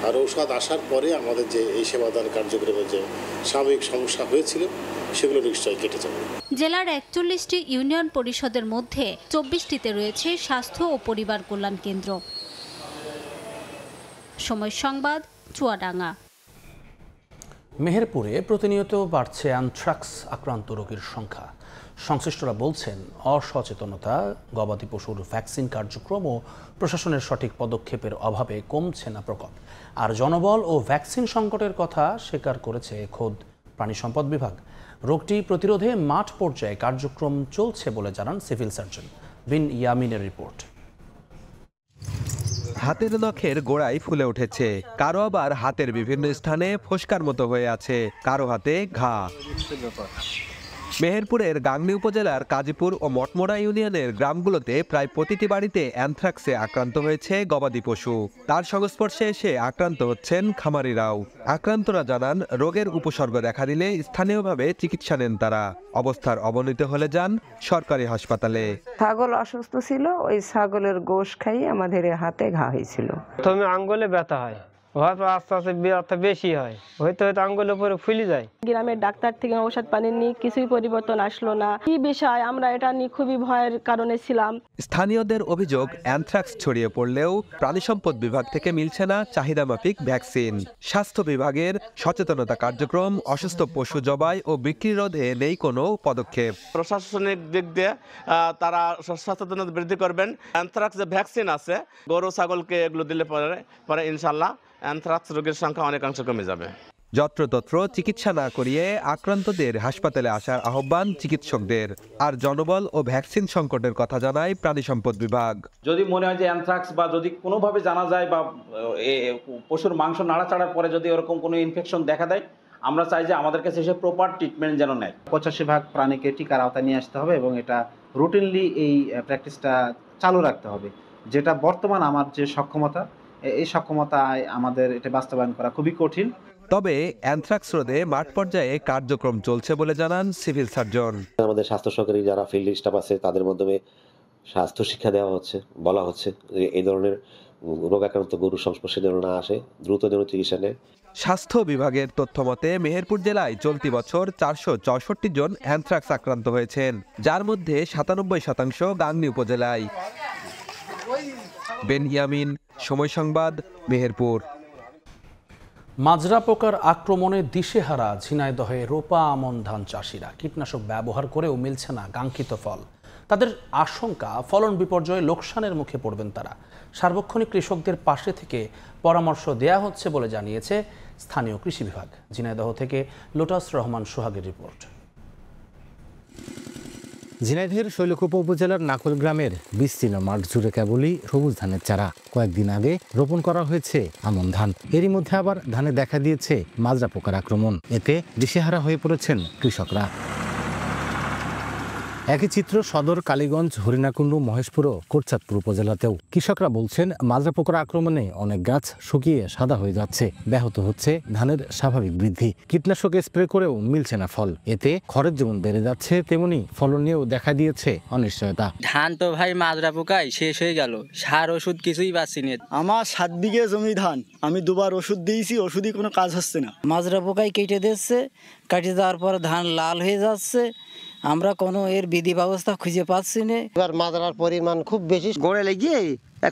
আর ঔষধ আসার পরে আমাদের যে এই সেবাদান কার্যক্রমের যে সাময়িক সমস্যা হয়েছিল সেগুলো নিশ্চয়ই কেটে যাবে। জেলার 41টি ইউনিয়ন পরিষদের মধ্যে 24টিতে রয়েছে স্বাস্থ্য ও পরিবার কল্যাণ কেন্দ্র। সময় সংবাদ, চুয়াডাঙ্গা। মেহেরপুরে প্রতিনিয়ত বাড়ছে অ্যানথ্রাক্স আক্রান্ত রোগীর সংখ্যা। সংশ্লিষ্টরা বলছেন অসচেতনতা, গবাদি পশুর ভ্যাকসিন কার্যক্রম ও প্রশাসনের সঠিক পদক্ষেপের অভাবে কমছে না প্রকোপ। আর জনবল ও ভ্যাকসিন সংকটের কথা স্বীকার করেছে খোদ প্রাণী সম্পদ বিভাগ। রোগটি প্রতিরোধে মাঠ পর্যায়ে কার্যক্রম চলছে বলে জানান সিভিল সার্জন বিন ইয়ামিনের রিপোর্ট। হাতের নখের গোড়ায় ফুলে উঠেছে, কারো আবার হাতের বিভিন্ন স্থানে ফোস্কার মতো হয়ে আছে, কারো হাতে ঘা। মেহেরপুরের গাংনী উপজেলার কাজীপুর ও মটমোড়া ইউনিয়নের গ্রামগুলোতে প্রায় প্রতিটি বাড়িতে অ্যানথ্রাক্সে আক্রান্ত হয়েছে গবাদি পশু। তার সংস্পর্শে এসে আক্রান্ত হচ্ছেন খামারিরাও। আক্রান্তরা জানান, রোগের উপসর্গ দেখা দিলে স্থানীয়ভাবে চিকিৎসা নেন তারা। অবস্থার অবনতি হলে যান সরকারি হাসপাতালে। ছাগল অসুস্থ ছিল, ওই ছাগলের গোশ খাই আমাদের হাতে ঘা হয়েছিল। প্রথমে আঙ্গুলে ব্যথা হয়, হয়তো আস্তে আস্তে ব্যথা বেশি হয়, হয়তো আঙ্গুলের উপরে ফুলে যায়। গ্রামের ডাক্তার থেকে ঔষধ পানি নিয়ে কিছুই পরিবর্তন আসলো না। কি বিষয়, আমরা এটা নিয়ে খুবই ভয়ের কারণে ছিলাম। স্থানীয়দের অভিযোগ, অ্যানথ্রাক্স ছড়িয়ে পড়লেও প্রাণিসম্পদ বিভাগ থেকে মিলছে না চাহিদামাফিক ভ্যাকসিন। স্বাস্থ্য বিভাগের সচেতনতা কার্যক্রম, অসুস্থ পশু জবাই ও বিক্রি রোধে নেই কোনো পদক্ষেপ। প্রশাসনিক দিক দিয়ে তারা সচেতনতা বৃদ্ধি করবেন। অ্যানথ্রাক্স যে ভ্যাকসিন আছে, গরু ছাগলকে এগুলো দিলে পরে ইনশাল্লাহ অ্যানথ্রাক্স রোগের সংখ্যা অনেকাংশ কমে যাবে। যত্রতত্র চিকিৎসা না করিয়ে আক্রান্তদের হাসপাতালে আসার আহ্বান চিকিৎসকদের। আর জনবল ও ভ্যাকসিন সংকটের কথা জানায় প্রাণী সম্পদ বিভাগ। যদি মনে হয় যে অ্যানথ্রাক্স বা যদি কোনোভাবে জানা যায় বা পশুর মাংস নাড়াচাড়ার পরে যদি এরকম কোনো ইনফেকশন দেখা দেয়, আমরা চাই যে আমাদের কাছে এসে প্রপার ট্রিটমেন্ট যেন নেয়। 85 প্রাণীকে টিকার আওতায় নিয়ে আসতে হবে এবং এটা রুটিনলি এই প্র্যাকটিসটা চালু রাখতে হবে, যেটা বর্তমান আমার যে সক্ষমতা, এই সক্ষমতায় আমাদের এটা বাস্তবায়ন করা খুবই কঠিন। তবে অ্যানথ্রাক্স রোধে মাঠ পর্যায়ে কার্যক্রম চলছে বলে জানান সিভিল সার্জন। আমাদের স্বাস্থ্য সহকারী যারা ফিল্ড স্টাফ আছে তাদের মাধ্যমে স্বাস্থ্য শিক্ষা দেওয়া হচ্ছে, বলা হচ্ছে যে এই ধরনের রোগাক্রান্ত গরুর সংস্পর্শে যেন না আসে, দ্রুত যেন চিকিৎসা নেয়। স্বাস্থ্য বিভাগের তথ্য মতে মেহেরপুর জেলায় চলতি বছর 464 জন অ্যানথ্রাক্স আক্রান্ত হয়েছেন, যার মধ্যে 97% গাংনী উপজেলায়। বেনয়ামিন, সময় সংবাদ, মেহেরপুর। মাজরা পোকার আক্রমণে দিশেহারা ঝিনাইদহে রোপা আমন ধান চাষিরা। কীটনাশক ব্যবহার করেও মিলছে না কাঙ্ক্ষিত ফল। তাদের আশঙ্কা, ফলন বিপর্যয়ে লোকসানের মুখে পড়বেন তারা। সার্বক্ষণিক কৃষকদের পাশে থেকে পরামর্শ দেয়া হচ্ছে বলে জানিয়েছে স্থানীয় কৃষি বিভাগ। ঝিনাইদহ থেকে লোটাস রহমান সোহাগের রিপোর্ট। ঝিনাইদহের শৈলকুপা উপজেলার নাকল গ্রামের বিস্তীর্ণ মাঠ জুড়ে কেবলই সবুজ ধানের চারা। কয়েকদিন আগে রোপণ করা হয়েছে আমন ধান। এরই মধ্যে আবার ধানে দেখা দিয়েছে মাজরা পোকার আক্রমণ। এতে দিশেহারা হয়ে পড়েছেন কৃষকরা। একই চিত্র সদর, কালীগঞ্জ, হরিণাকুণ্ডু, মহেশপুর ও কোটচাঁদপুর উপজেলাতেও। কৃষকরা বলছেন, মাজরা পোকার আক্রমণে অনেক গাছ শুকিয়ে সাদা হয়ে যাচ্ছে, ব্যাহত হচ্ছে ধানের স্বাভাবিক বৃদ্ধি। কীটনাশক স্প্রে করেও মিলছে না ফল। এতে খরচ যেমন বেড়ে যাচ্ছে, তেমনি ফলন নিয়েও দেখা দিয়েছে অনিশ্চয়তা। ধান তো ভাই মাজরা পোকায় শেষ হয়ে গেল, সার ওষুধ কিছুই পাচ্ছি না। আমার 7 বিঘে জমি ধান, আমি 2 বার ওষুধ দিয়েছি, ওষুধই কোনো কাজ হচ্ছে না। মাজরা পোকায় কেটে দিচ্ছে, কেটে দেওয়ার পর ধান লাল হয়ে যাচ্ছে। আমরা কোনো এর বিধি ব্যবস্থা খুঁজে পাচ্ছি না। এবার মাজরার পরিমাণ খুব বেশি, গড়ে লেগে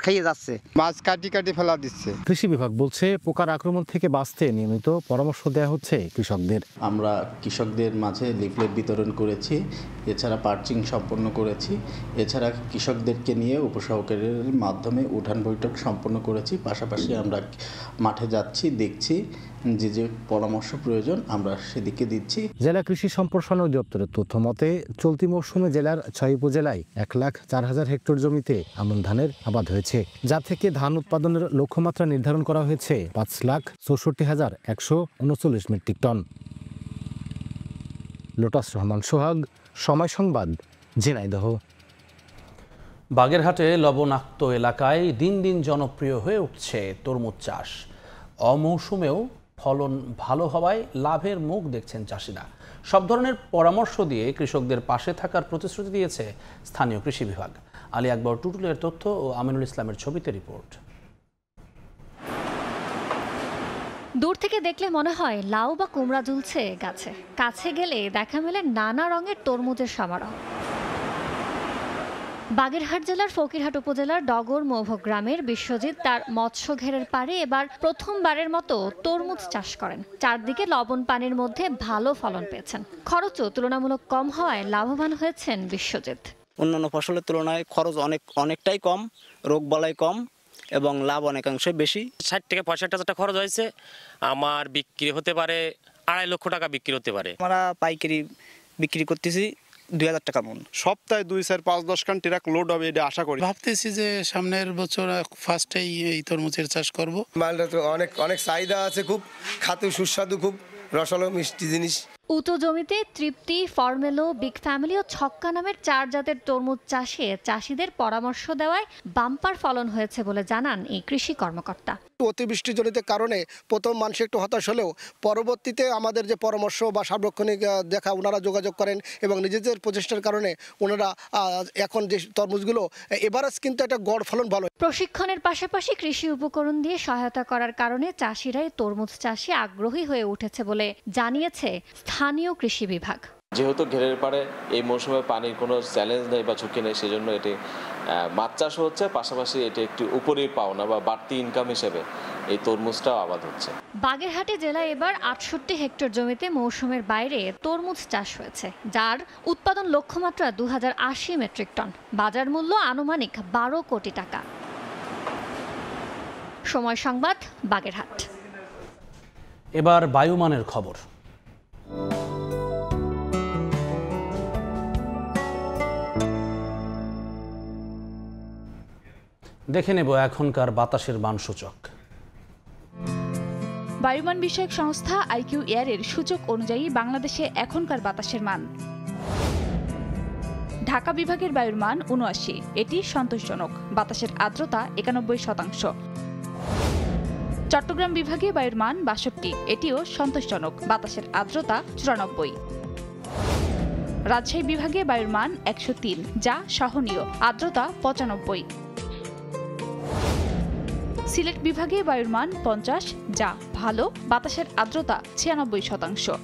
খাইয়ে যাচ্ছে, মাছ কাটি কাটি ফেলা দিচ্ছে। কৃষি বিভাগ বলছে, পোকার আক্রমণ থেকে বাঁচতে নিয়মিত পরামর্শ দেওয়া হচ্ছে কৃষকদের। আমরা কৃষকদের মাঝে লিফলেট বিতরণ করেছি, এছাড়া পার্চিং সম্পন্ন করেছি, এছাড়া কৃষকদেরকে নিয়ে উপসহকারীর মাধ্যমে উঠান বৈঠক সম্পন্ন করেছি। পাশাপাশি আমরা মাঠে যাচ্ছি, দেখছি যে যে পরামর্শ প্রয়োজন আমরা সেদিকে দিচ্ছি। জেলা কৃষি সম্প্রসারণ অধিদপ্তরের তথ্য মতে চলতি মৌসুমে জেলার 6 উপজেলায় 1,04,000 হেক্টর জমিতে আমন ধানের আবাদ হয়েছে, যা থেকে ধান উৎপাদনের লক্ষ্যমাত্রা নির্ধারণ করা হয়েছে 5,64,139 মেট্রিক টন। লোটাস রহমান সোহাগ, সময় সংবাদ, ঝিনাইদহ। বাগেরহাটে লবণাক্ত এলাকায় দিন দিন জনপ্রিয় হয়ে উঠছে তরমুজ চাষ। অমৌসুমেও ফলন ভালো হওয়ায় লাভের মুখ দেখছেন চাষিরা। সব ধরনের পরামর্শ দিয়ে কৃষকদের পাশে থাকার প্রতিশ্রুতি দিয়েছে স্থানীয় কৃষি বিভাগ। আলী আকবর টুটুলের তথ্য ও আমিনুল ইসলামের ছবিতে রিপোর্ট। দূর থেকে দেখলে মনে হয় লাউ বা কুমড়া ঝুলছে গাছে, কাছে গেলে দেখা মেলে নানা রঙের তরমুজের সমারোহ। বাগেরহাট জেলার ফকিরহাট উপজেলার ডগর মৌভ গ্রামের বিশ্বজিৎ তার মৎস্য ঘেরের পাড়ে এবার প্রথমবারের মতো তরমুজ চাষ করেন। চারদিকে লবণ পানির মধ্যে ভালো ফলন পেয়েছেন। খরচও তুলনামূলক কম হওয়ায় লাভবান হয়েছেন বিশ্বজিৎ। অন্যান্য ফসলের তুলনায় খরচ অনেকটাই কম, রোগবালাই কম এবং লাভ অনেকাংশে বেশি। 60 থেকে 65 হাজার টাকা খরচ হয়েছে। আমার বিক্রি হতে পারে 2.5 লক্ষ টাকা বিক্রি হতে পারে। আমরা পাইকারি বিক্রি করতেছি 2,000 টাকা মন। সপ্তাহে 2, 4, 5, 10 খান ট্রাক লোড হবে এটা আশা করি। ভাবতেছি যে সামনের বছর ফার্স্টেই এই তরমুজের চাষ করব। মালটা তো অনেক চাহিদা আছে, খুব খাতে সুস্বাদু, খুব রসালো মিষ্টি জিনিস। উঁচু জমিতে তৃপ্তি, ফরমেলো, বিগ ফ্যামিলি ও ছক্কা নামের 4 জাতের তরমুজ চাষে চাষিদের পরামর্শ দেওয়ায় বাম্পার ফলন হয়েছে বলে জানান এই কৃষি কর্মকর্তা। অতিবৃষ্টিজনিত কারণে প্রথম মানুষ একটু হতাশ হলেও পরবর্তীতে আমাদের যে পরামর্শ বা সার্বক্ষণিক দেখা ওনারা যোগাযোগ করেন এবং নিজেদের প্রচেষ্টার কারণে ওনারা এখন যে তরমুজগুলো এভারেজ কিন্তু একটা গড় ফলন ভালো। প্রশিক্ষণের পাশাপাশি কৃষি উপকরণ দিয়ে সহায়তা করার কারণে চাষিরাই তরমুজ চাষে আগ্রহী হয়ে উঠেছে বলে জানিয়েছে স্থানীয় কৃষি বিভাগ। যেহেতু ঘেরের পাড়ে এই মৌসুমে পানির কোনো চ্যালেঞ্জ নেই বা ঝুঁকি নেই, সেজন্য এটি মাছ চাষও হচ্ছে, পাশাপাশি এটি একটি উপরি পাওনা বা বাড়তি ইনকাম হিসেবে এই তরমুজটাও আবাদ হচ্ছে। বাগেরহাট জেলায় এবার 68 হেক্টর জমিতে মৌসুমের বাইরে তরমুজ চাষ হয়েছে, যার উৎপাদন লক্ষ্যমাত্রা 2080 মেট্রিক টন, বাজার মূল্য আনুমানিক 12 কোটি টাকা। সময় সংবাদ, বাগেরহাট। এবার বায়ুমানের খবর। দেখে নেব এখনকার বাতাসের মানসূচক। বায়ুমান বিষয়ক সংস্থা আইকিউ এয়ারের সূচক অনুযায়ী বাংলাদেশে এখনকার বাতাসের মান: ঢাকা বিভাগের বায়ুর মান ৭৯, এটি সন্তোষজনক, বাতাসের আর্দ্রতা ৯১%। চট্টগ্রাম বিভাগে বায়ুর মান ৬২, এটিও সন্তোষজনক, বাতাসের আর্দ্রতা ৯৪। রাজশাহী বিভাগে বায়ুর মান ১০৩, যা সহনীয়, আর্দ্রতা ৯৫। সিলেট বিভাগে বায়ুর মান ৫০, যা ভালো, বাতাসের আর্দ্রতা ৯৬%।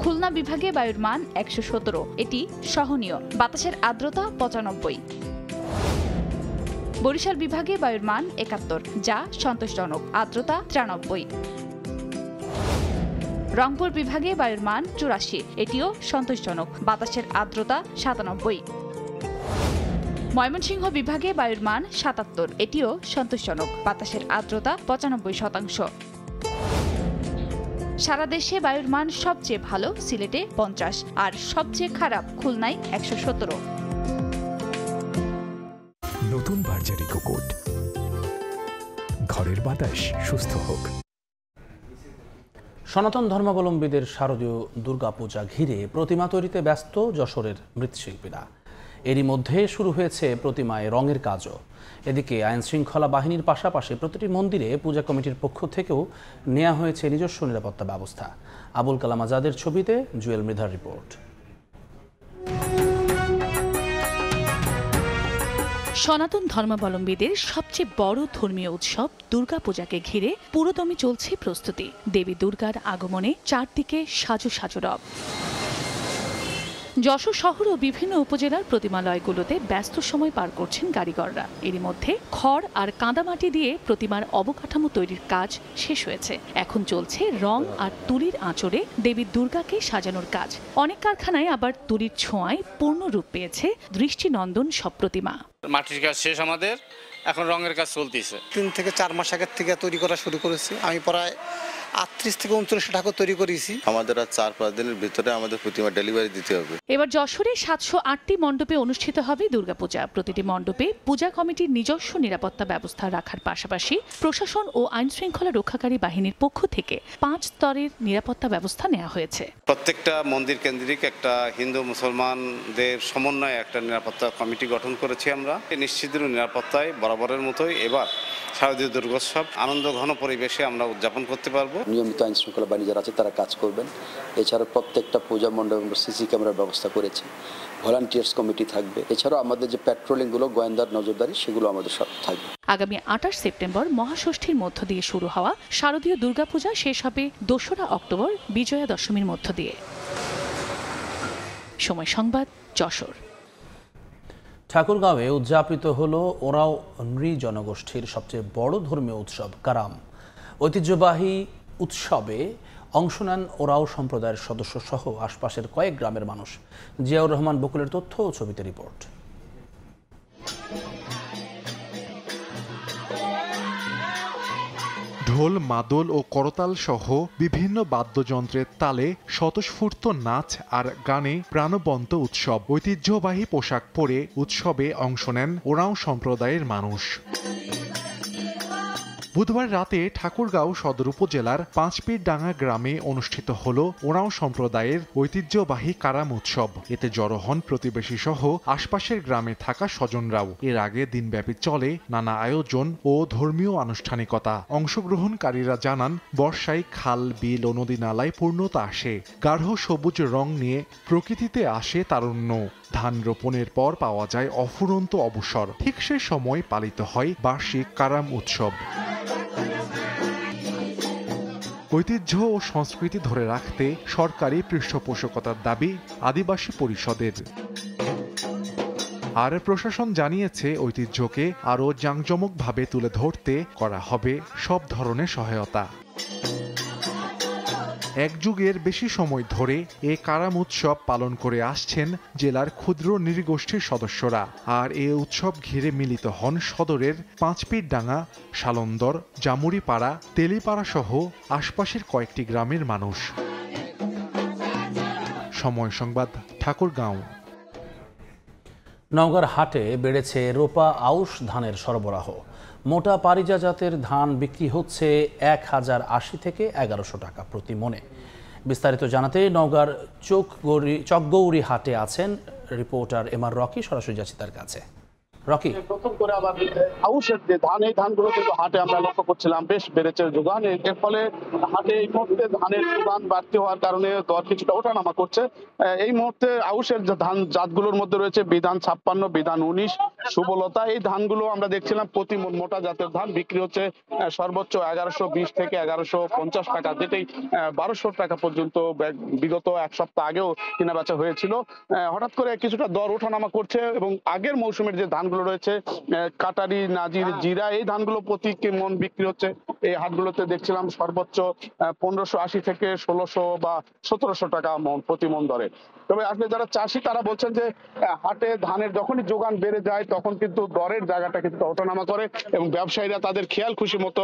খুলনা বিভাগে বায়ুর মান ১১৭, এটি সহনীয়, বাতাসের আর্দ্রতা ৯৫। বরিশাল বিভাগে বায়ুর মান ৭১, যা সন্তোষজনক, আর্দ্রতা ৯৩। রংপুর বিভাগে বায়ুর মান ৮৪, এটিও সন্তোষজনক, বাতাসের আর্দ্রতা ৯৭। ময়মনসিংহ বিভাগে বায়ুর মান ৭৭, এটিও সন্তোষজনক, বাতাসের আর্দ্রতা ৯৫%। সারা দেশে বায়ুর মান সবচেয়ে ভালো সিলেটে ৫০ আর সবচেয়ে খারাপ খুলনায় ১১৭। নতুন বার্জারি কোকোট, ঘরের বাতাস সুস্থ হোক। সনাতন ধর্মাবলম্বীদের শারদীয় দুর্গাপূজা ঘিরে প্রতিমা তৈরিতে ব্যস্ত যশোরের মৃৎশিল্পীরা। এরই মধ্যে শুরু হয়েছে প্রতিমায় রঙের কাজও। এদিকে আইন শৃঙ্খলা বাহিনীর পাশাপাশি প্রতিটি মন্দিরে পূজা কমিটির পক্ষ থেকেও নেওয়া হয়েছে নিজস্ব নিরাপত্তা ব্যবস্থা। আবুল কালাম আজাদের ছবিতে জুয়েল মৃধার রিপোর্ট। সনাতন ধর্মাবলম্বীদের সবচেয়ে বড় ধর্মীয় উৎসব দুর্গাপূজাকে ঘিরে পুরোদমে চলছে প্রস্তুতি। দেবী দুর্গার আগমনে চারদিকে সাজো সাজো রব। যশোর শহর ও বিভিন্ন উপজেলার প্রতিমালয়গুলোতে ব্যস্ত সময় পার করছেন কারিগররা। এরই মধ্যে খড় আর কাদামাটি দিয়ে প্রতিমার অবকাঠামো তৈরির কাজ শেষ হয়েছে। এখন চলছে রং আর তুলির আঁচড়ে দেবী দুর্গাকে সাজানোর কাজ। অনেক কারখানায় আবার তুলির ছোঁয়ায় পূর্ণ রূপ পেয়েছে দৃষ্টিনন্দন সব প্রতিমা। মাটির কাজ শেষ, আমাদের এখন রঙের কাজ চলতেছে। 3 থেকে 4 মাস আগের থেকে তৈরি করা শুরু করেছি। আমি প্রায় 38 থেকে 39 ঠাকুর তৈরি করেছি। আমাদের আর 4-5 দিনের ভিতরে আমাদের প্রতিমা ডেলিভারি দিতে হবে। এবার যশোরে 708টি মণ্ডপে অনুষ্ঠিত হবে দুর্গাপূজা। প্রতিটি মণ্ডপে পূজা কমিটির নিজস্ব নিরাপত্তা ব্যবস্থা রাখার পাশাপাশি প্রশাসন ও আইন শৃঙ্খলা রক্ষাকারী বাহিনীর পক্ষ থেকে 5 স্তরের নিরাপত্তা ব্যবস্থা নেওয়া হয়েছে। প্রত্যেকটা মন্দির কেন্দ্রিক একটা হিন্দু মুসলমানদের সমন্বয়ে একটা নিরাপত্তা কমিটি গঠন করেছি আমরা। নিশ্চিত নিরাপত্তায় বরাবরের মতোই এবার শারদীয় দুর্গোৎসব আনন্দ ঘন পরিবেশে আমরা উদযাপন করতে পারবো। নিয়মিত আইন শৃঙ্খলা বাহিনী যারা আছে তারা কাজ করবেন। এছাড়া প্রত্যেকটা পূজা মণ্ডপে আমরা সিসি ক্যামেরার ব্যবস্থা করেছি, ভলান্টিয়ার্স কমিটি থাকবে। এছাড়াও আমাদের যে প্যাট্রোলিংগুলো, গোয়েন্দার নজরদারি, সেগুলো আমাদের সব থাকবে। আগামী 28 সেপ্টেম্বর মহাষষ্ঠীর মধ্য দিয়ে শুরু হওয়া শারদীয় দুর্গাপূজা শেষ হবে 2রা অক্টোবর বিজয়া দশমীর মধ্য দিয়ে। সময় সংবাদ, যশোর। ঠাকুরগাঁওয়ে উদযাপিত হল ওরাও নৃ জনগোষ্ঠীর সবচেয়ে বড় ধর্মীয় উৎসব কারাম। ঐতিহ্যবাহী উৎসবে অংশ নেন ওরাও সম্প্রদায়ের সদস্য সহ আশপাশের কয়েক গ্রামের মানুষ। জিয়াউর রহমান বকুলের তথ্য ও ছবিতে রিপোর্ট। ঢোল, মাদল ও করতাল সহ বিভিন্ন বাদ্যযন্ত্রের তালে স্বতঃস্ফূর্ত নাচ আর গানে প্রাণবন্ত উৎসব। ঐতিহ্যবাহী পোশাক পরে উৎসবে অংশ নেন ওরাও সম্প্রদায়ের মানুষ। বুধবার রাতে ঠাকুরগাঁও সদর উপজেলার পাঁচপীরডাঙ্গা গ্রামে অনুষ্ঠিত হল ওরাও সম্প্রদায়ের ঐতিহ্যবাহী কারাম উৎসব। এতে জড়ো হন প্রতিবেশী সহ আশপাশের গ্রামে থাকা স্বজনরাও। এর আগে দিনব্যাপী চলে নানা আয়োজন ও ধর্মীয় আনুষ্ঠানিকতা। অংশগ্রহণকারীরা জানান, বর্ষায় খাল, বিল ও নদী নালায় পূর্ণতা আসে। গাঢ় সবুজ রং নিয়ে প্রকৃতিতে আসে তারুণ্য। ধান রোপণের পর পাওয়া যায় অফুরন্ত অবসর। ঠিক সে সময় পালিত হয় বার্ষিক কারাম উৎসব। ঐতিহ্য ও সংস্কৃতি ধরে রাখতে সরকারি পৃষ্ঠপোষকতার দাবি আদিবাসী পরিষদের। আর প্রশাসন জানিয়েছে, ঐতিহ্যকে আরও জাঁকজমকভাবে তুলে ধরতে করা হবে সব ধরনের সহায়তা। এক যুগের বেশি সময় ধরে এ কারাম উৎসব পালন করে আসছেন জেলার ক্ষুদ্র নৃগোষ্ঠীর সদস্যরা। আর এ উৎসব ঘিরে মিলিত হন সদরের পাঁচপীরডাঙ্গা, শালন্দর, জামুরিপাড়া, তেলিপাড়া সহ আশপাশের কয়েকটি গ্রামের মানুষ। সময় সংবাদ, ঠাকুরগাঁও। নওগাঁর হাটে বেড়েছে রোপা আউশ ধানের সরবরাহ। মোটা পারিজা জাতের ধান বিক্রি হচ্ছে 1080 থেকে 1100 টাকা প্রতি মনে। বিস্তারিত জানাতে নওগাঁর চকগৌরি হাটে আছেন রিপোর্টার এমআর রকি। সরাসরি যাচ্ছি তার কাছে। রকি, প্রথম করে আবার আউশের যে ধান, এই ধানগুলো কিন্তু হাটে আমরা লক্ষ্য করছিলাম বেশ বেড়েছে যোগান। এর ফলে হাটে এই মুহূর্তে ধানের যোগান বাড়তি হওয়ার কারণে দর কিছুটা ওঠানামা করছে। এই মুহূর্তে আউশের যে ধান জাতগুলোর মধ্যে রয়েছে বিধান 56, বিধান 19, সুবলতা। এই ধানগুলো আমরা দেখছিলাম প্রতি মন মোটা জাতের ধান বিক্রি হচ্ছে সর্বোচ্চ 1120 থেকে 1150 টাকা, যেটাই 1200 টাকা পর্যন্ত বিগত এক সপ্তাহ আগেও কেনা বেচা হয়েছিল। হঠাৎ করে কিছুটা দর ওঠানামা করছে এবং আগের মৌসুমের যে ধানগুলো রয়েছে কাটারি, নাজির, জিরা, এই ধানগুলো প্রতি মন বিক্রি হচ্ছে এই হাটগুলোতে দেখছিলাম সর্বোচ্চ 1580 থেকে 1600 বা 1700 টাকা প্রতি মন দরে। তবে আসলে যারা চাষি তারা বলছেন যে হাটে ধানের যখনই যোগান বেড়ে যায় তখন কিন্তু দরের জায়গাটা কিন্তু ওঠানামা করে এবং ব্যবসায়ীরা তাদের খেয়াল খুশি মতো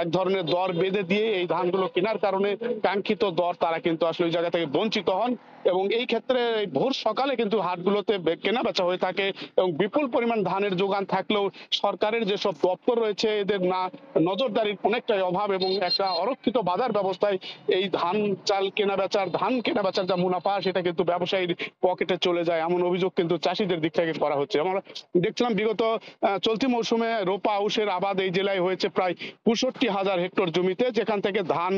এক ধরনের দর বেঁধে দিয়ে এই ধানগুলো কেনার কারণে কাঙ্ক্ষিত দর তারা কিন্তু আসলে ওই জায়গা থেকে বঞ্চিত হন। এবং এই ক্ষেত্রে ভোর সকালে কিন্তু হাটগুলোতে কেনা বেচা হয়ে থাকে এবং বিপুল পরিমাণ ধানের যোগান থাকলেও সরকারের যেসব দপ্তর রয়েছে এদের না নজরদারির অনেকটাই অভাব এবং একটা অরক্ষিত বাজার ব্যবস্থায় এই ধান চাল কেনা বেচার, ধান কেনা বেচার যা মুনাফা সেটা কিন্তু ব্যবসায়ীর পকেটে চলে যায়, এমন অভিযোগ কিন্তু চাষিদের দিক থেকে করা হচ্ছে। আমরা দেখছিলাম বিগত চলতি মৌসুমে রোপা আউশের আবাদ এই জেলায় হয়েছে প্রায় 65,000 হেক্টর জমিতে, যেখান থেকে ধান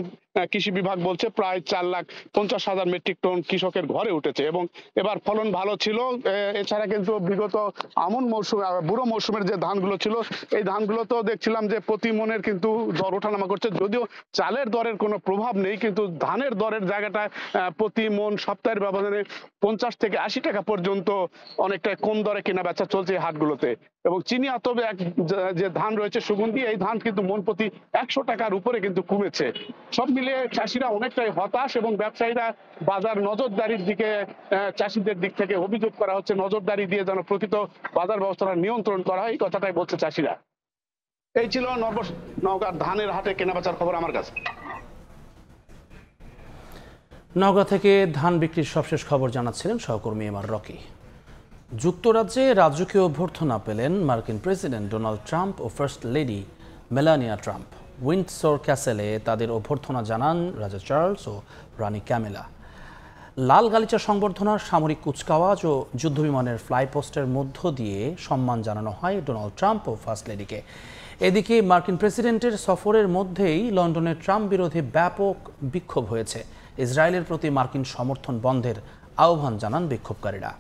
কৃষি বিভাগ বলছে প্রায় 4,50,000 মেট্রিক টন কৃষকের ঘরে উঠেছে এবং এবার ফলন ভালো ছিল। এছাড়া কিন্তু বিগত আমন মৌসুমে, বুড়ো মৌসুমের যে ধানগুলো ছিল এই ধানগুলোতেও দেখছিলাম যে প্রতি মনের কিন্তু দর ওঠানামা করছে। যদিও চালের দরের কোনো প্রভাব নেই, কিন্তু ধানের দরের জায়গাটায় প্রতি মন সপ্তাহের ব্যবধানে 50 থেকে 80 টাকা পর্যন্ত অনেকটা কম দরে কেনা বেচা চলছে এই হাটগুলোতে। এবং চিনি আতবে যে ধান রয়েছে সুগন্ধি, এই ধান কিন্তু মন প্রতি 100 টাকার উপরে কিন্তু কমেছে। সব মিলিয়ে চাষিরা অনেকটাই হতাশ এবং ব্যবসায়ীরা বাজার নজরদারির দিকে চাষিদের দিক থেকে অভিযোগ করা হচ্ছে, নজরদারি দিয়ে যেন প্রকৃত বাজার ব্যবস্থাটা নিয়ন্ত্রণ করা হয়, এই কথাটাই বলছে চাষিরা। এই ছিল নওগাঁর ধানের হাটে কেনাবেচার খবর আমার কাছে। নওগাঁ থেকে ধান বিক্রির সবশেষ খবর জানাচ্ছিলেন সহকর্মী এমআর রকি। যুক্তরাজ্যে রাজকীয় অভ্যর্থনা পেলেন মার্কিন প্রেসিডেন্ট ডোনাল্ড ট্রাম্প ও first lady Melania Trump. Windsor ক্যাসেলে তাদের অভ্যর্থনা জানান রাজা চার্লস ও রানী ক্যামিলা। লাল গালিচা সংবর্ধনার সামরিক কুচকাওয়াজ ও যুদ্ধবিমানের ফ্লাইপোস্টের মধ্য দিয়ে সম্মান জানানো হয় ডোনাল্ড ট্রাম্প ও ফার্স্ট লেডিকে। এদিকে মার্কিন প্রেসিডেন্টের সফরের মধ্যেই লন্ডনে ট্রাম্প বিরোধী ব্যাপক বিক্ষোভ হয়েছে। ইসরায়েলের প্রতি মার্কিন সমর্থন বন্ধের আহ্বান জানান বিক্ষোভকারীরা।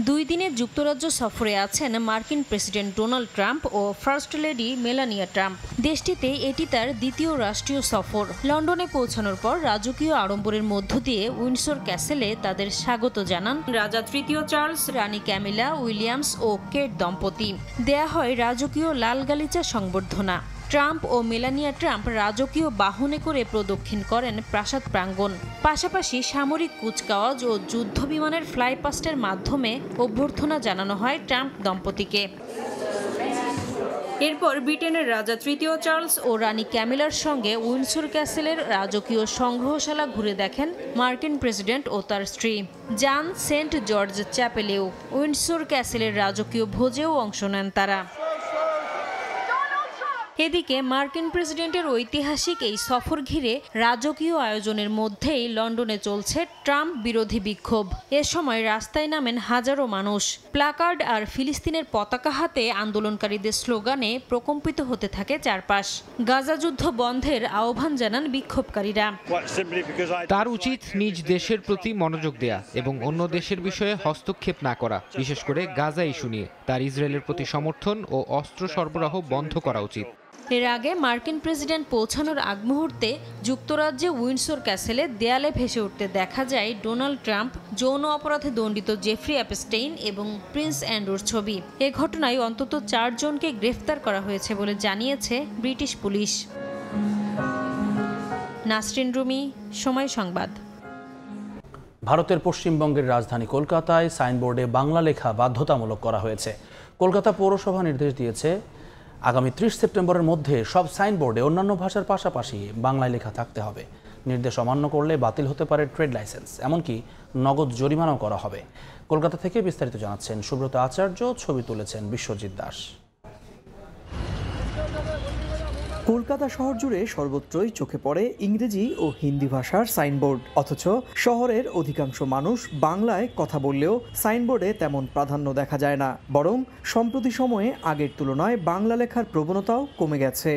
2 দিনের যুক্তরাজ্য সফরে আছেন মার্কিন প্রেসিডেন্ট ডোনাল্ড ট্রাম্প ও ফার্স্ট লেডি মেলানিয়া ট্রাম্প। দেশটিতে এটি তার দ্বিতীয় রাষ্ট্রীয় সফর। লন্ডনে পৌঁছানোর পর রাজকীয় আড়ম্বরের মধ্য দিয়ে উইন্ডসর ক্যাসেলে তাদের স্বাগত জানান রাজা তৃতীয় চার্লস, রানী ক্যামিলা উইলিয়ামস ও কেট দম্পতি। দেয়া হয় রাজকীয় লাল গালিচা সংবর্ধনা। ট্রাম্প ও মেলানিয়া ট্রাম্প রাজকীয় বাহনে করে প্রদক্ষিণ করেন প্রাসাদ প্রাঙ্গণ। পাশাপাশি সামরিক কুচকাওয়াজ ও যুদ্ধবিমানের ফ্লাইপাস্টের মাধ্যমে অভ্যর্থনা জানানো হয় ট্রাম্প দম্পতিকে। এরপর ব্রিটেনের রাজা তৃতীয় চার্লস ও রানী ক্যামিলার সঙ্গে উইন্ডসর ক্যাসেলের রাজকীয় সংগ্রহশালা ঘুরে দেখেন মার্কিন প্রেসিডেন্ট ও তার স্ত্রী। যান সেন্ট জর্জ চ্যাপেলেও। উইন্ডসর ক্যাসেলের রাজকীয় ভোজেও অংশ নেন তারা। এদিকে মার্কিন প্রেসিডেন্টের ঐতিহাসিক এই সফর ঘিরে রাজকীয় আয়োজনের মধ্যেই লন্ডনে চলছে ট্রাম্প বিরোধী বিক্ষোভ। এ সময় রাস্তায় নামেন হাজারো মানুষ। প্ল্যাকার্ড আর ফিলিস্তিনের পতাকা হাতে আন্দোলনকারীদের স্লোগানে প্রকম্পিত হতে থাকে চারপাশ। গাজা যুদ্ধ বন্ধের আহ্বান জানান বিক্ষোভকারীরা। তার উচিত নিজ দেশের প্রতি মনোযোগ দেয়া এবং অন্য দেশের বিষয়ে হস্তক্ষেপ না করা, বিশেষ করে গাজা ইস্যু নিয়ে। তার ইসরায়েলের প্রতি সমর্থন ও অস্ত্র সরবরাহ বন্ধ করা উচিত। এর আগে মার্কিন প্রেসিডেন্ট পৌঁছানোর আগ মুহূর্তে যুক্তরাজ্যে উইন্ডসর ক্যাসেলে দেয়ালে ভেসে উঠতে দেখা যায় ডোনাল্ড ট্রাম্প, যৌন অপরাধে দণ্ডিত জেফ্রি অ্যাপস্টেইন এবং প্রিন্স অ্যান্ড্রুর ছবি। এ ঘটনায় অন্তত 4 জনকে গ্রেফতার করা হয়েছে বলে জানিয়েছে ব্রিটিশ পুলিশ। নাসরিন রুমি, সময় সংবাদ। ভারতের পশ্চিমবঙ্গের রাজধানী কলকাতায় সাইনবোর্ডে বাংলা লেখা বাধ্যতামূলক করা হয়েছে। কলকাতা পৌরসভা নির্দেশ দিয়েছে আগামী 30 সেপ্টেম্বরের মধ্যে সব সাইনবোর্ডে অন্যান্য ভাষার পাশাপাশি বাংলায় লেখা থাকতে হবে। নির্দেশ অমান্য করলে বাতিল হতে পারে ট্রেড লাইসেন্স, এমনকি নগদ জরিমানাও করা হবে। কলকাতা থেকে বিস্তারিত জানাচ্ছেন সুব্রত আচার্য, ছবি তুলেছেন বিশ্বজিৎ দাস। কলকাতা শহর জুড়ে সর্বত্রই চোখে পড়ে ইংরেজি ও হিন্দি ভাষার সাইনবোর্ড, অথচ শহরের অধিকাংশ মানুষ বাংলায় কথা বললেও সাইনবোর্ডে তেমন প্রাধান্য দেখা যায় না, বরং সম্প্রতি সময়ে আগের তুলনায় বাংলা লেখার প্রবণতাও কমে গেছে।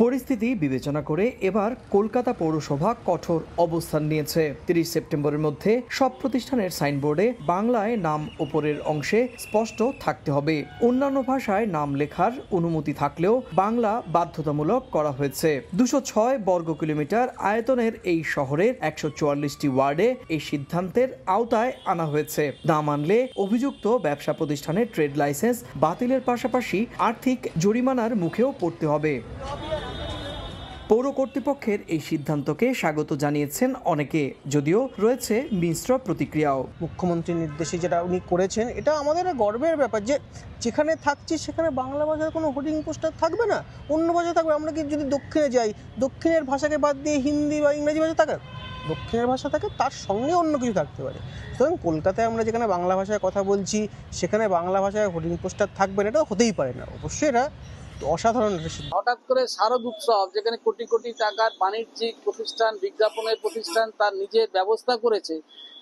পরিস্থিতি বিবেচনা করে এবার কলকাতা পৌরসভা কঠোর অবস্থান নিয়েছে। 30 সেপ্টেম্বরের মধ্যে সব প্রতিষ্ঠানের সাইনবোর্ডে বাংলায় নাম ওপরের অংশে স্পষ্ট থাকতে হবে। অন্যান্য ভাষায় নাম লেখার অনুমতি থাকলেও বাংলা বাধ্যতামূলক করা হয়েছে। 206 বর্গ কিলোমিটার আয়তনের এই শহরের 144টি ওয়ার্ডে এই সিদ্ধান্তের আওতায় আনা হয়েছে। না মানলে অভিযুক্ত ব্যবসা প্রতিষ্ঠানের ট্রেড লাইসেন্স বাতিলের পাশাপাশি আর্থিক জরিমানার মুখেও পড়তে হবে। পৌর কর্তৃপক্ষের এই সিদ্ধান্তকে স্বাগত জানিয়েছেন অনেকে, যদিও রয়েছে মিশ্র প্রতিক্রিয়াও। মুখ্যমন্ত্রীর নির্দেশে যেটা উনি করেছেন, এটা আমাদের গর্বের ব্যাপার যে যেখানে থাকছি সেখানে বাংলা ভাষার কোনো হোর্ডিং পোস্টার থাকবে না, অন্য ভাষা থাকবে। আমরা কি যদি দক্ষিণে যাই, দক্ষিণের ভাষাকে বাদ দিয়ে হিন্দি বা ইংরেজি ভাষা থাকে, দক্ষিণের ভাষা থাকে, তার সঙ্গে অন্য কিছু থাকতে পারে। সুতরাং কলকাতায় আমরা যেখানে বাংলা ভাষায় কথা বলছি সেখানে বাংলা ভাষায় হোর্ডিং পোস্টার থাকবে না, এটা হতেই পারে না। অবশ্যই এটা অসাধারণ। হঠাৎ করে শারদ উৎসব, যেখানে কোটি কোটি টাকার বাণিজ্যিক প্রতিষ্ঠান, বিজ্ঞাপনের প্রতিষ্ঠান তার নিজের ব্যবস্থা করেছে,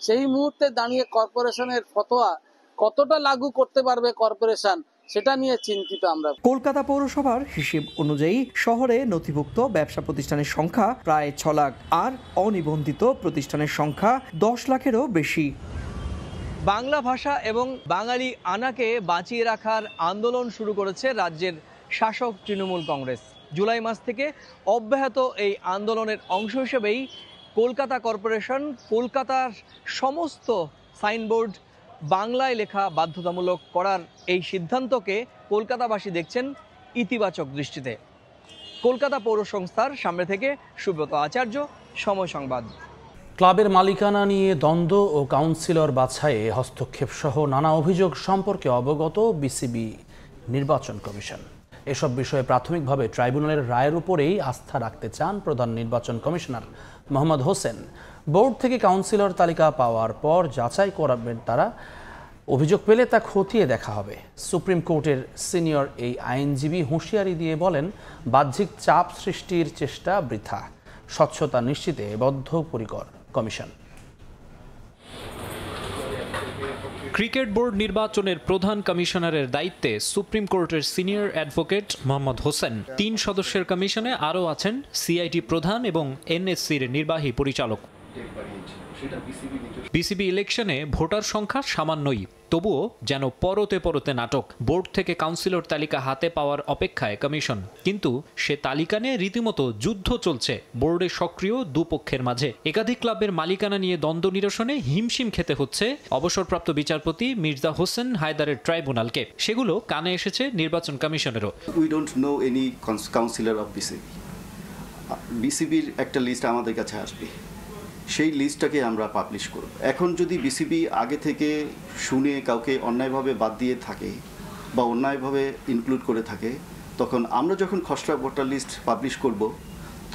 সেই মুহূর্তে দাঁড়িয়ে কর্পোরেশনের ফতোয়া কতটা লাগু করতে পারবে কর্পোরেশন, সেটা নিয়ে চিন্তিত আমরা। কলকাতা পৌরসভার হিসেব অনুযায়ী শহরে নথিভুক্ত ব্যবসা প্রতিষ্ঠানের সংখ্যা প্রায় 6 লাখ, আর অনিবন্ধিত প্রতিষ্ঠানের সংখ্যা 10 লাখেরও বেশি। বাংলা ভাষা এবং বাঙালি আনাকে বাঁচিয়ে রাখার আন্দোলন শুরু করেছে রাজ্যের শাসক তৃণমূল কংগ্রেস। জুলাই মাস থেকে অব্যাহত এই আন্দোলনের অংশ হিসেবেই কলকাতা কর্পোরেশন কলকাতার সমস্ত সাইনবোর্ড বাংলায় লেখা বাধ্যতামূলক করার এই সিদ্ধান্তকে কলকাতাবাসী দেখছেন ইতিবাচক দৃষ্টিতে। কলকাতা পৌর সংস্থার সামনে থেকে সুব্রত আচার্য, সময় সংবাদ। ক্লাবের মালিকানা নিয়ে দ্বন্দ্ব ও কাউন্সিলর বাছাইয়ে হস্তক্ষেপ সহ নানা অভিযোগ সম্পর্কে অবগত বিসিবি নির্বাচন কমিশন। এসব বিষয়ে প্রাথমিকভাবে ট্রাইব্যুনালের রায়ের উপরেই আস্থা রাখতে চান প্রধান নির্বাচন কমিশনার মোহাম্মদ হোসেন। বোর্ড থেকে কাউন্সিলর তালিকা পাওয়ার পর যাচাই করাবেন তারা, অভিযোগ পেলে তা খতিয়ে দেখা হবে। সুপ্রিম কোর্টের সিনিয়র এই আইনজীবী হুঁশিয়ারি দিয়ে বলেন, বাহ্যিক চাপ সৃষ্টির চেষ্টা বৃথা, স্বচ্ছতা নিশ্চিতে বদ্ধপরিকর কমিশন। ক্রিকেট বোর্ড নির্বাচনের প্রধান কমিশনারের দায়িত্বে সুপ্রিম কোর্টের সিনিয়র অ্যাডভোকেট মোহাম্মদ হোসেন। 3 সদস্যের কমিশনে আরও আছেন সিআইটি প্রধান এবং এনএসসির নির্বাহী পরিচালক। বিসিবি ইলেকশনে ভোটার সংখ্যা সামান্যই, তবুও যেন পরতে পরতে নাটক। বোর্ড থেকে কাউন্সিলর তালিকা হাতে পাওয়ার অপেক্ষায় কমিশন, কিন্তু সে তালিকা নিয়ে রীতিমতো যুদ্ধ চলছে বোর্ডে সক্রিয় দুপক্ষের মাঝে। একাধিক ক্লাবের মালিকানা নিয়ে দ্বন্দ্ব নিরসনে হিমশিম খেতে হচ্ছে অবসরপ্রাপ্ত বিচারপতি মির্জা হোসেন হায়দারের ট্রাইব্যুনালকে। সেগুলো কানে এসেছে নির্বাচন কমিশনেরও। We don't know any councillor of BCB. বিসিবির একটা লিস্ট আমাদের কাছে আসবে, সেই লিস্টটাকে আমরা পাবলিশ করব। এখন যদি বিসিবি আগে থেকে শুনে কাউকে অন্যায়ভাবে বাদ দিয়ে থাকে বা অন্যায়ভাবে ইনক্লুড করে থাকে, তখন আমরা যখন খসড়া ভোটার লিস্ট পাবলিশ করব,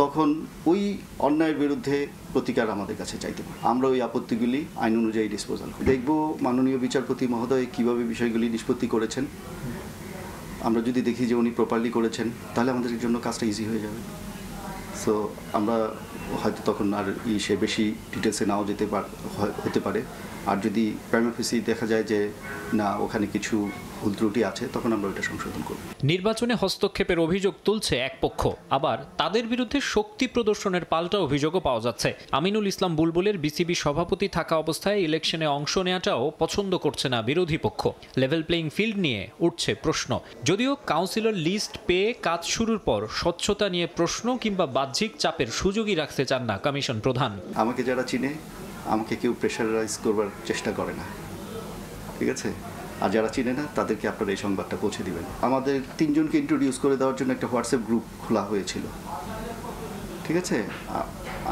তখন ওই অন্যায়ের বিরুদ্ধে প্রতিকার আমাদের কাছে চাইতে পারে। আমরা ওই আপত্তিগুলি আইন অনুযায়ী ডিসপোজাল করি। দেখব মাননীয় বিচারপতি মহোদয় কীভাবে বিষয়গুলি নিষ্পত্তি করেছেন। আমরা যদি দেখি যে উনি প্রপারলি করেছেন তাহলে আমাদের জন্য কাজটা ইজি হয়ে যাবে। সো আমরা হয়তো তখন আর সে বেশি ডিটেলসে নাও হতে পারে। আর যদি প্রাইমা ফেসি দেখা যায় যে না ওখানে কিছু ভুল ত্রুটি আছে তখন আমরা ওটা সংশোধন করব। নির্বাচনে হস্তক্ষেপের অভিযোগ তুলছে এক পক্ষ, আবার তাদের বিরুদ্ধে শক্তি প্রদর্শনের পাল্টা অভিযোগও পাওয়া যাচ্ছে। আমিনুল ইসলাম বুলবুলের বিসিবি সভাপতি থাকা অবস্থায় ইলেকশনে অংশ নেওয়াটাও পছন্দ করছে না বিরোধী পক্ষ। লেভেল প্লেইং ফিল্ড নিয়ে উঠছে প্রশ্ন। যদিও কাউন্সিলর লিস্ট পেয়ে কাজ শুরুর পর স্বচ্ছতা নিয়ে প্রশ্ন কিংবা বাহ্যিক চাপের সুযোগই রাখতে চান না কমিশন প্রধান। আমাকে যারা চিনে আমাকে কেউ প্রেশারাইজ করবার চেষ্টা করে না, ঠিক আছে? আর যারা চিনে না তাদেরকে আপনারা এই সংবাদটা পৌঁছে দিবেন। আমাদের 3 জনকে ইন্ট্রোডিউস করে দেওয়ার জন্য একটা হোয়াটসঅ্যাপ গ্রুপ খোলা হয়েছিল, ঠিক আছে?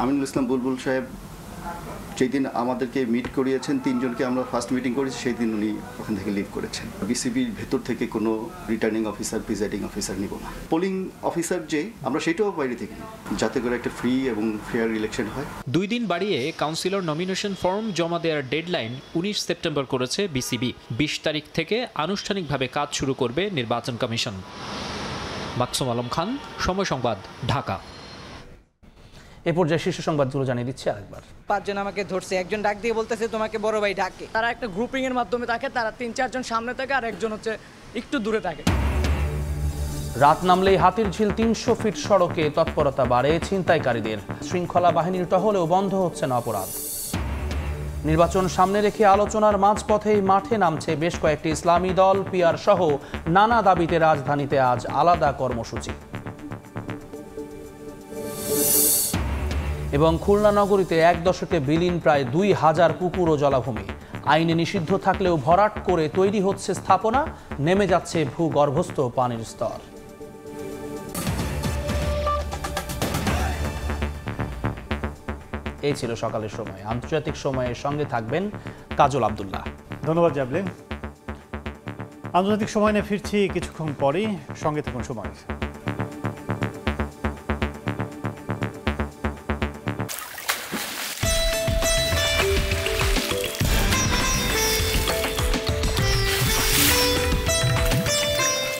আমিনুল ইসলাম বুলবুল সাহেব যেই দিন আমাদেরকে মিট করিয়েছেন 3 জনকে আমরা ফার্স্ট মিটিং করেছি সেই দিন উনি ওখান থেকে লিভ করেছেন। বিসিবির ভেতর থেকে কোনো রিটার্নিং অফিসার প্রিজাইডিং অফিসার নিব না। পোলিং অফিসার যে আমরা সেটাও বাইরে থেকে যাতে করে একটা ফ্রি এবং ফেয়ার ইলেকশন হয়। 2 দিন বাড়িয়ে কাউন্সিলর নমিনেশন ফর্ম জমা দেওয়ার ডেডলাইন 19 সেপ্টেম্বর করেছে বিসিবি। 20 তারিখ থেকে আনুষ্ঠানিকভাবে কাজ শুরু করবে নির্বাচন কমিশন। মাকসুম আলম খান, সময় সংবাদ, ঢাকা। এ পর্যায়ে শীর্ষ সংবাদগুলো জানিয়ে দিচ্ছি আরেকবার। 5 জন আমাকে ধরছে, একজন ডাক দিয়ে বলতেছে তোমাকে বড় ভাই ডাকে। তারা একটা গ্রুপিং এর মাধ্যমে থাকে, তারা 3-4 জন সামনে থাকে আর একজন হচ্ছে একটু দূরে থাকে। রাত নামলেই হাতিরঝিল 300 ফিট সড়কে তৎপরতা বাড়ে ছিনতাইকারীদের। শৃঙ্খলা বাহিনীর টহলেও বন্ধ হচ্ছে না অপরাধ। নির্বাচন সামনে রেখে আলোচনার মাঝপথেই মাঠে নামছে বেশ কয়েকটি ইসলামী দল। পিআর সহ নানা দাবিতে রাজধানীতে আজ আলাদা কর্মসূচি। এবং খুলনা নগরীতে 1 দশকে বিলীন প্রায় 2000 পুকুর ও জলাভূমি। আইনে নিষিদ্ধ থাকলেও ভরাট করে তৈরি হচ্ছে স্থাপনা, নেমে যাচ্ছে ভূগর্ভস্থ পানির স্তর। এই ছিল সকালের সময়। আন্তর্জাতিক সময়ের সঙ্গে থাকবেন কাজল আব্দুল্লাহ। ধন্যবাদ জাবলিন। আন্তর্জাতিক সময় নিয়ে ফিরছি কিছুক্ষণ পরেই, সঙ্গে থাকুন সময়।